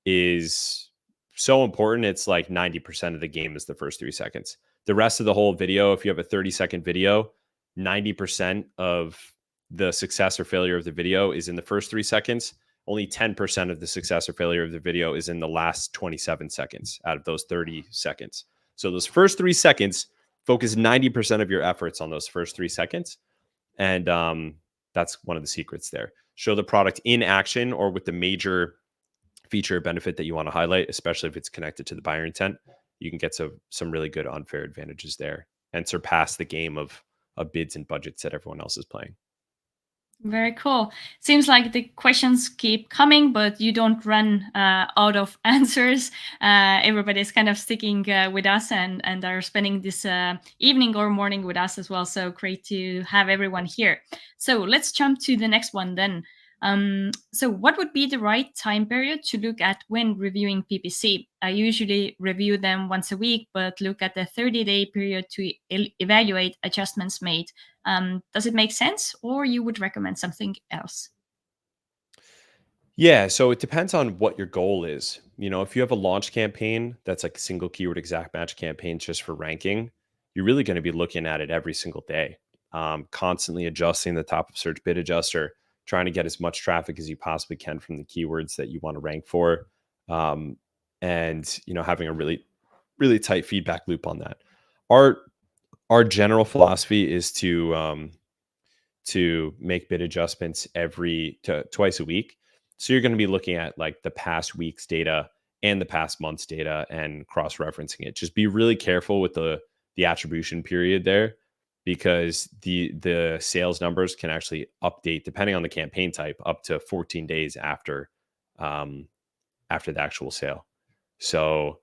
is so important. It's like 90% of the game is the first 3 seconds. The rest of the whole video, if you have a 30-second video, 90% of the success or failure of the video is in the first 3 seconds. Only 10% of the success or failure of the video is in the last 27 seconds out of those 30 seconds. So those first 3 seconds, focus 90% of your efforts on those first 3 seconds. And that's one of the secrets there. Show the product in action or with the major feature or benefit that you want to highlight, especially if it's connected to the buyer intent. You can get some really good unfair advantages there and surpass the game of bids and budgets that everyone else is playing. Very cool. Seems like the questions keep coming, but you don't run out of answers. Everybody's kind of sticking with us and are spending this evening or morning with us as well. So great to have everyone here. So let's jump to the next one then. So what would be the right time period to look at when reviewing PPC? I usually review them once a week, but look at the 30-day period to evaluate adjustments made. Does it make sense, or you would recommend something else? Yeah, so it depends on what your goal is. If you have a launch campaign that's like a single keyword exact match campaign just for ranking, you're really going to be looking at it every single day, constantly adjusting the top of search bid adjuster, trying to get as much traffic as you possibly can from the keywords that you want to rank for, and having a really, really tight feedback loop on that. Our general philosophy is to make bid adjustments twice a week. So you're going to be looking at like the past week's data and the past month's data and cross-referencing it. Just be really careful with the attribution period there, because the sales numbers can actually update depending on the campaign type up to 14 days after the actual sale. So,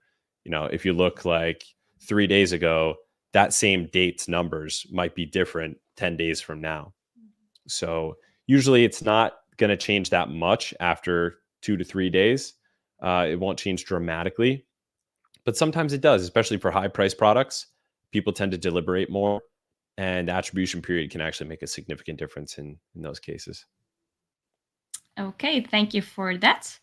if you look like 3 days ago, that same date's numbers might be different 10 days from now. So usually it's not going to change that much after 2 to 3 days. It won't change dramatically, but sometimes it does, especially for high price products. People tend to deliberate more, and attribution period can actually make a significant difference in those cases. Okay, thank you for that.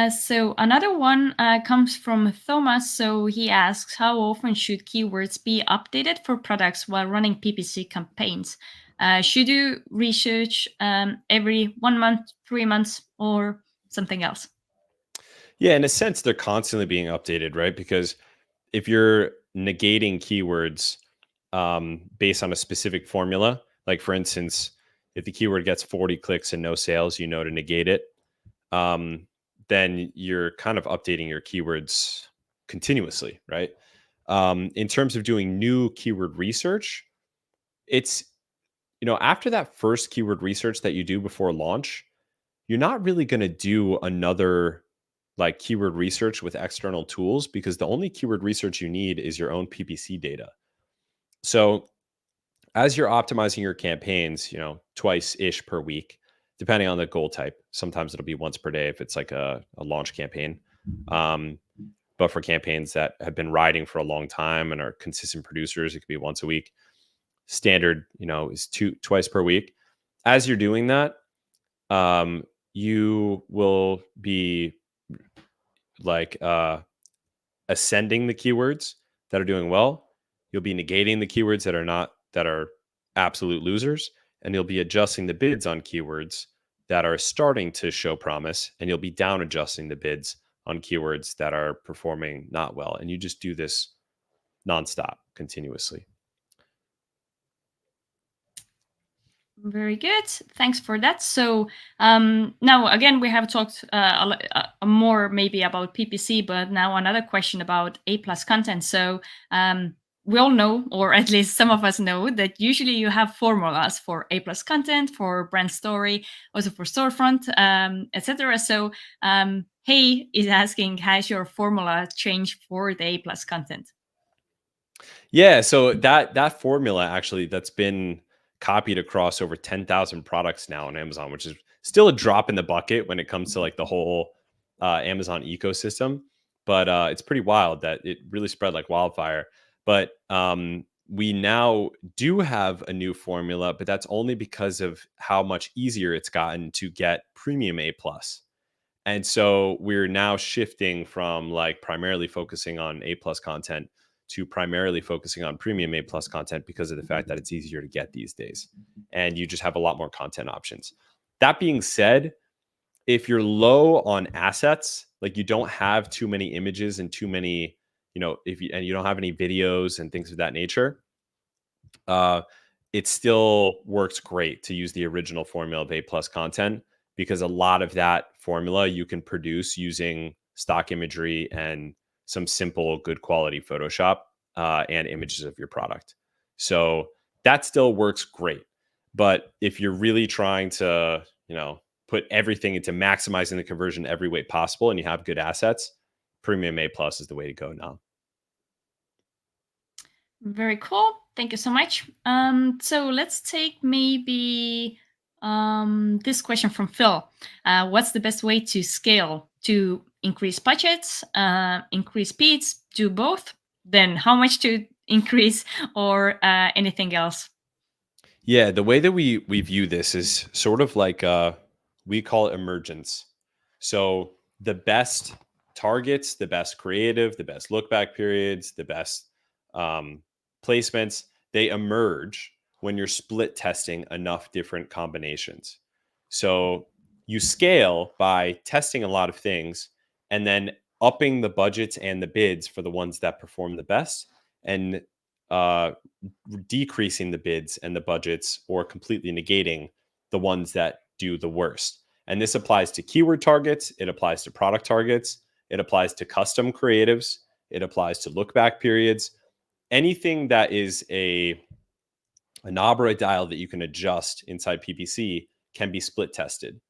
So another one comes from Thomas. So he asks, how often should keywords be updated for products while running PPC campaigns? Should you research every 1 month, 3 months, or something else? Yeah, in a sense, they're constantly being updated, right? Because if you're negating keywords based on a specific formula, like for instance, if the keyword gets 40 clicks and no sales, to negate it. Then you're kind of updating your keywords continuously, right? In terms of doing new keyword research, it's, after that first keyword research that you do before launch, you're not really going to do another like keyword research with external tools, because the only keyword research you need is your own PPC data. So as you're optimizing your campaigns, twice-ish per week, depending on the goal type. Sometimes it'll be once per day if it's like a launch campaign. But for campaigns that have been riding for a long time and are consistent producers, it could be once a week. Standard, is twice per week. As you're doing that, you will be like ascending the keywords that are doing well. You'll be negating the keywords that are absolute losers, and you'll be adjusting the bids on keywords that are starting to show promise, and you'll be down adjusting the bids on keywords that are performing not well. And you just do this nonstop, continuously. Very good. Thanks for that. So now again, we have talked more maybe about PPC, but now another question about A+ content. So we all know, or at least some of us know, that usually you have formulas for A plus content, for brand story, also for storefront, etc. So Hey is asking, has your formula changed for the A plus content? Yeah, so that formula actually that's been copied across over 10,000 products now on Amazon, which is still a drop in the bucket when it comes to like the whole Amazon ecosystem. But it's pretty wild that it really spread like wildfire. But we now do have a new formula, but that's only because of how much easier it's gotten to get premium A plus. And so we're now shifting from like primarily focusing on A plus content to primarily focusing on premium A plus content because of the fact that it's easier to get these days. And you just have a lot more content options. That being said, if you're low on assets, like you don't have too many images and too many, and you don't have any videos and things of that nature, uh, it still works great to use the original formula of A plus content because a lot of that formula you can produce using stock imagery and some simple, good quality Photoshop and images of your product. So that still works great. But if you're really trying to, put everything into maximizing the conversion every way possible and you have good assets, premium A plus is the way to go now. Very cool. Thank you so much. So let's take maybe this question from Phil. What's the best way to scale to increase budgets, increase speeds, do both? Then how much to increase or anything else? Yeah, the way that we view this is sort of like we call it emergence. So the best targets, the best creative, the best look back periods, the best um, placements, they emerge when you're split testing enough different combinations. So you scale by testing a lot of things and then upping the budgets and the bids for the ones that perform the best and uh, decreasing the bids and the budgets or completely negating the ones that do the worst. And this applies to keyword targets, it applies to product targets, it applies to custom creatives, it applies to look back periods. Anything that is a knob or a dial that you can adjust inside PPC can be split tested.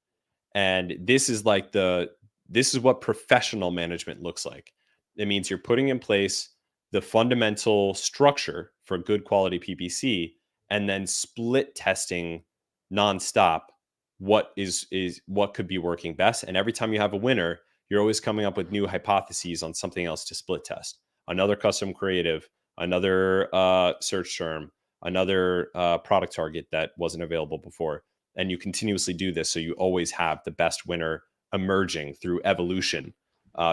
And this is what professional management looks like. It means you're putting in place the fundamental structure for good quality PPC and then split testing nonstop what could be working best. And every time you have a winner, you're always coming up with new hypotheses on something else to split test. Another custom creative, another search term, another product target that wasn't available before. And you continuously do this, so you always have the best winner emerging through evolution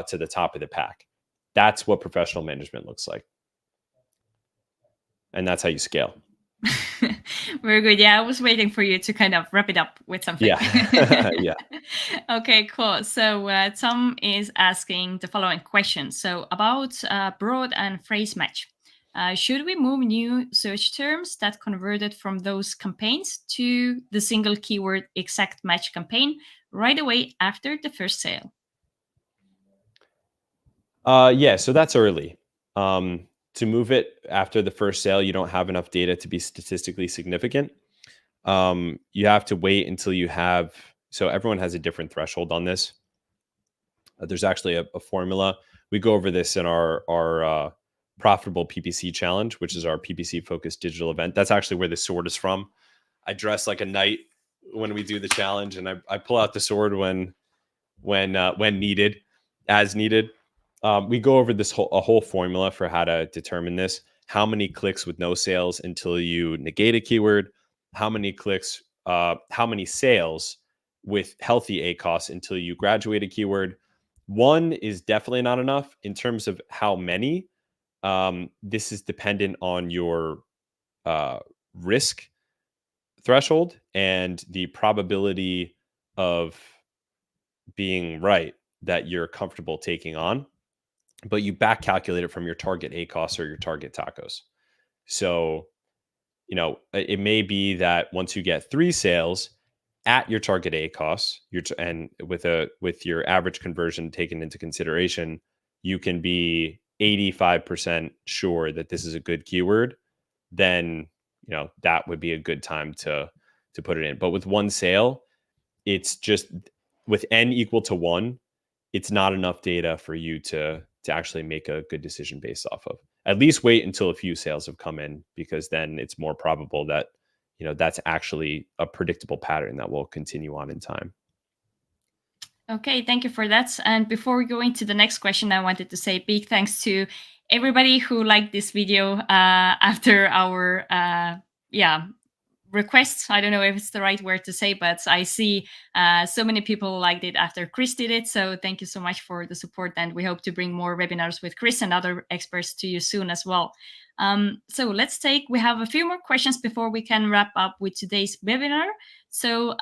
to the top of the pack. That's what professional management looks like. And that's how you scale. Very good. Yeah, I was waiting for you to kind of wrap it up with something. Yeah. Yeah. Okay, cool. So Tom is asking the following question. So about broad and phrase match. Should we move new search terms that converted from those campaigns to the single keyword exact match campaign right away after the first sale? Yeah, so that's early. To move it after the first sale, you don't have enough data to be statistically significant. You have to wait until you have, so everyone has a different threshold on this. There's actually a formula. We go over this in our profitable PPC challenge, which is our PPC focused digital event. That's actually where the sword is from. I dress like a knight when we do the challenge, and I pull out the sword when needed, as needed. We go over a whole formula for how to determine this. How many clicks with no sales until you negate a keyword? How many clicks? How many sales with healthy ACoS until you graduate a keyword? One is definitely not enough. In terms of how many, this is dependent on your risk threshold and the probability of being right that you're comfortable taking on, but you back calculate it from your target ACoS or your target tacos. So, it may be that once you get 3 sales at your target ACoS, and with your average conversion taken into consideration, you can be 85% sure that this is a good keyword, then that would be a good time to put it in. But with one sale, it's just with n equal to 1, it's not enough data for you to actually make a good decision based off of. At least wait until a few sales have come in, because then it's more probable that that's actually a predictable pattern that will continue on in time. Okay, thank you for that. And before we go into the next question, I wanted to say big thanks to everybody who liked this video after our requests. I don't know if it's the right word to say, but I see so many people liked it after Chris did it. So thank you so much for the support, and we hope to bring more webinars with Chris and other experts to you soon as well. So we have a few more questions before we can wrap up with today's webinar. So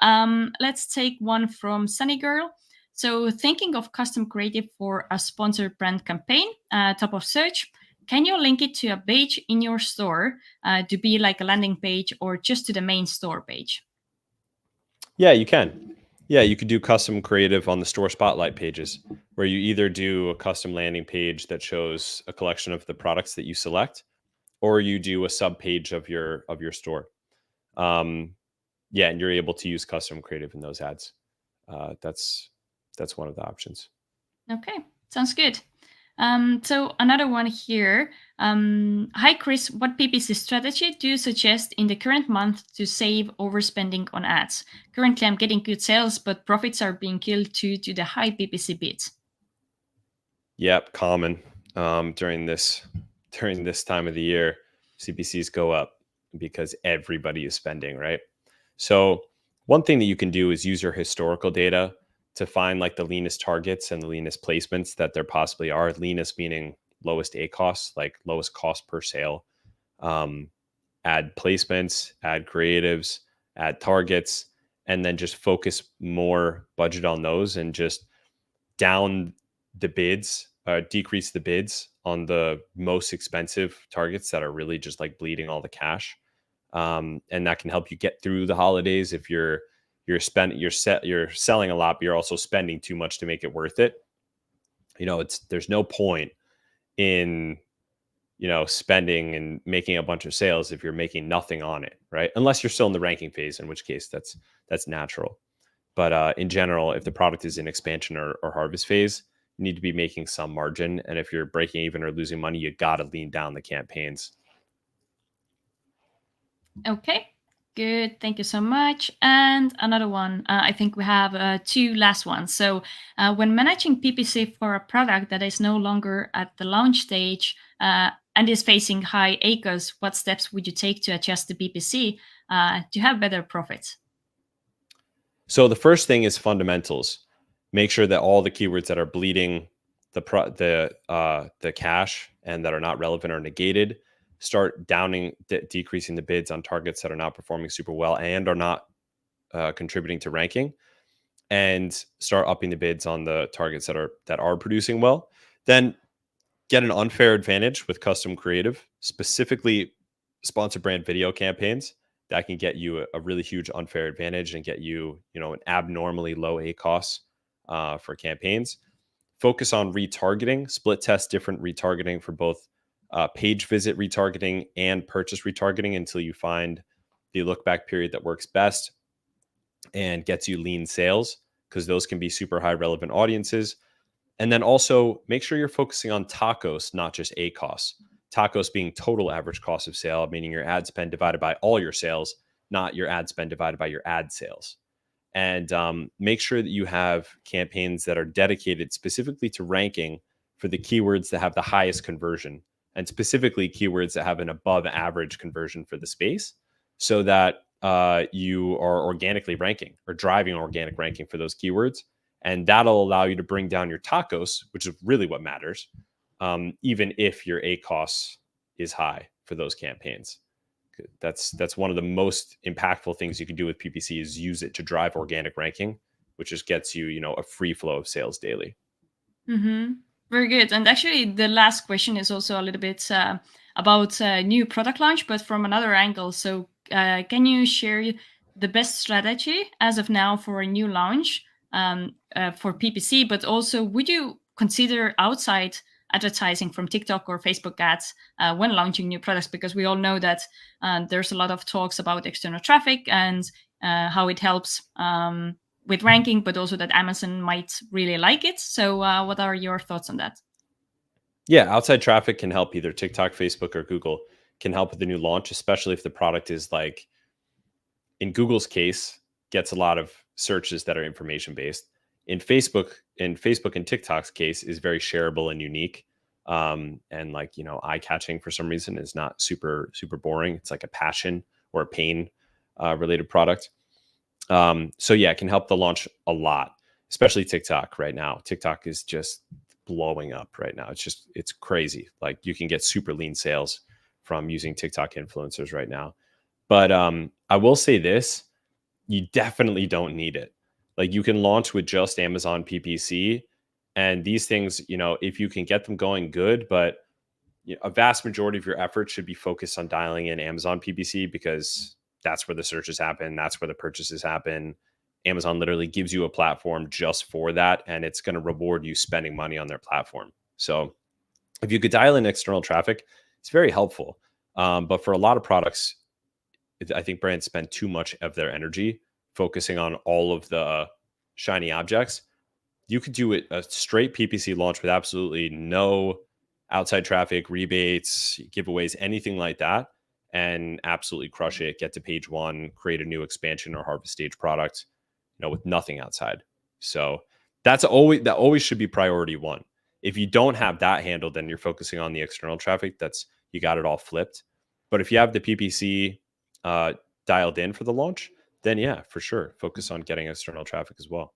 let's take one from Sunny Girl. So thinking of custom creative for a sponsored brand campaign, top of search, can you link it to a page in your store to be like a landing page, or just to the main store page? Yeah, you can. Yeah, you could do custom creative on the store spotlight pages, where you either do a custom landing page that shows a collection of the products that you select, or you do a sub page of your store. And you're able to use custom creative in those ads. That's one of the options. Okay, sounds good. So another one here. Hi, Chris. What PPC strategy do you suggest in the current month to save overspending on ads? Currently, I'm getting good sales, but profits are being killed due to the high PPC bids. Yep, common during this time of the year. CPCs go up because everybody is spending, right? So one thing that you can do is use your historical data to find like the leanest targets and the leanest placements that there possibly are. Leanest meaning lowest ACoS, like lowest cost per sale. Add placements, add creatives, add targets, and then just focus more budget on those, and just down the bids, decrease the bids on the most expensive targets that are really just like bleeding all the cash. And that can help you get through the holidays. If you're selling a lot, but you're also spending too much to make it worth it. There's no point in spending and making a bunch of sales if you're making nothing on it, right? Unless you're still in the ranking phase, in which case that's natural. But in general, if the product is in expansion or harvest phase, you need to be making some margin. And if you're breaking even or losing money, you got to lean down the campaigns. Okay, good. Thank you so much. And another one, I think we have two last ones. So when managing PPC for a product that is no longer at the launch stage and is facing high ACoS, what steps would you take to adjust the PPC to have better profits? So the first thing is fundamentals. Make sure that all the keywords that are bleeding the cash and that are not relevant or negated, start decreasing the bids on targets that are not performing super well and are not contributing to ranking, and start upping the bids on the targets that are producing well. Then get an unfair advantage with custom creative, specifically sponsored brand video campaigns. That can get you a really huge unfair advantage and get you, an abnormally low ACoS for campaigns. Focus on retargeting, split test different retargeting for both page visit retargeting and purchase retargeting until you find the look back period that works best and gets you lean sales, because those can be super high relevant audiences. And then also make sure you're focusing on TACoS, not just ACoS. TACoS being total average cost of sale, meaning your ad spend divided by all your sales, not your ad spend divided by your ad sales. And make sure that you have campaigns that are dedicated specifically to ranking for the keywords that have the highest conversion, and specifically keywords that have an above average conversion for the space, so that you are organically ranking or driving organic ranking for those keywords. And that'll allow you to bring down your TACoS, which is really what matters, even if your ACoS is high for those campaigns. That's one of the most impactful things you can do with PPC, is use it to drive organic ranking, which just gets you, a free flow of sales daily. Mm-hmm. Very good. And actually, the last question is also a little bit about new product launch, but from another angle. So can you share the best strategy as of now for a new launch for PPC, but also would you consider outside advertising from TikTok or Facebook ads when launching new products, because we all know that there's a lot of talks about external traffic and how it helps with ranking, but also that Amazon might really like it. So what are your thoughts on that? Yeah, outside traffic can help. Either TikTok, Facebook, or Google can help with the new launch, especially if the product is like, in Google's case, gets a lot of searches that are information based. In Facebook and TikTok's case is very shareable and unique. And like, eye catching for some reason is not super boring. It's like a passion or a pain related product. So yeah, it can help the launch a lot, especially TikTok right now. TikTok is just blowing up right now. It's crazy. Like, you can get super lean sales from using TikTok influencers right now. But I will say this, you definitely don't need it. Like, you can launch with just Amazon PPC, and these things, if you can get them going, good, but a vast majority of your effort should be focused on dialing in Amazon PPC, because that's where the searches happen. That's where the purchases happen. Amazon literally gives you a platform just for that, and it's going to reward you spending money on their platform. So if you could dial in external traffic, it's very helpful. But for a lot of products, I think brands spend too much of their energy focusing on all of the shiny objects. You could do a straight PPC launch with absolutely no outside traffic, rebates, giveaways, anything like that, and absolutely crush it. Get to page one, create a new expansion or harvest stage product, with nothing outside. So that always should be priority one. If you don't have that handled, then you're focusing on the external traffic. You got it all flipped. But if you have the PPC dialed in for the launch, then yeah, for sure, focus on getting external traffic as well.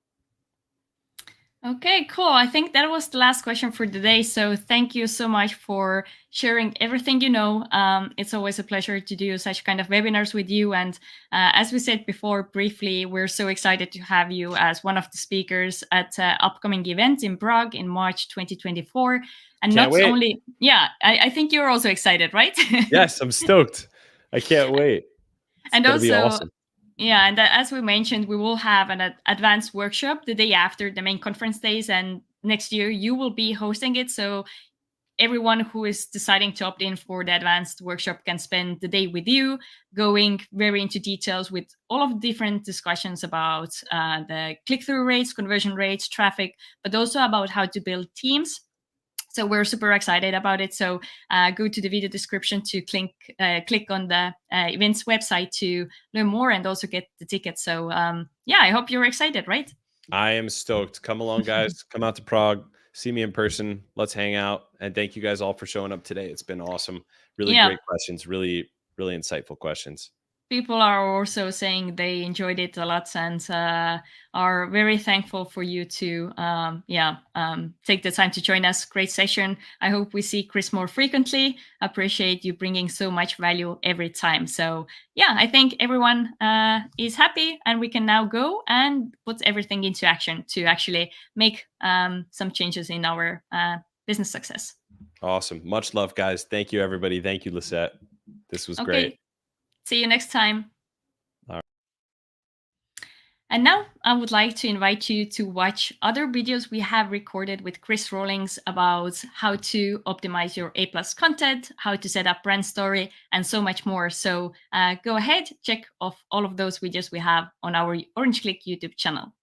Okay, cool. I think that was the last question for today. So thank you so much for sharing everything you know. It's always a pleasure to do such kind of webinars with you. And as we said before briefly, we're so excited to have you as one of the speakers at upcoming event in Prague in March 2024. And Can't not wait. only, yeah, I think you're also excited, right? Yes, I'm stoked. I can't wait. It's And gonna be also, awesome. yeah, and as we mentioned, we will have an advanced workshop the day after the main conference days, and next year you will be hosting it. So everyone who is deciding to opt in for the advanced workshop can spend the day with you, going very into details with all of the different discussions about the click-through rates, conversion rates, traffic, but also about how to build teams. So we're super excited about it. So go to the video description to click on the events website to learn more and also get the ticket. So yeah, I hope you're excited, right? I am stoked. Come along, guys. Come out to Prague. See me in person. Let's hang out. And thank you guys all for showing up today. It's been awesome. Really great questions. Really, really insightful questions. People are also saying they enjoyed it a lot and are very thankful for you to take the time to join us. Great session. I hope we see Chris more frequently. Appreciate you bringing so much value every time. So yeah, I think everyone is happy, and we can now go and put everything into action to actually make some changes in our business success. Awesome. Much love, guys. Thank you, everybody. Thank you, Lisette. This was great. See you next time. All right. And now I would like to invite you to watch other videos we have recorded with Chris Rawlings about how to optimize your A+ content, how to set up brand story, and so much more. So go ahead, check off all of those videos we have on our Orange Click YouTube channel.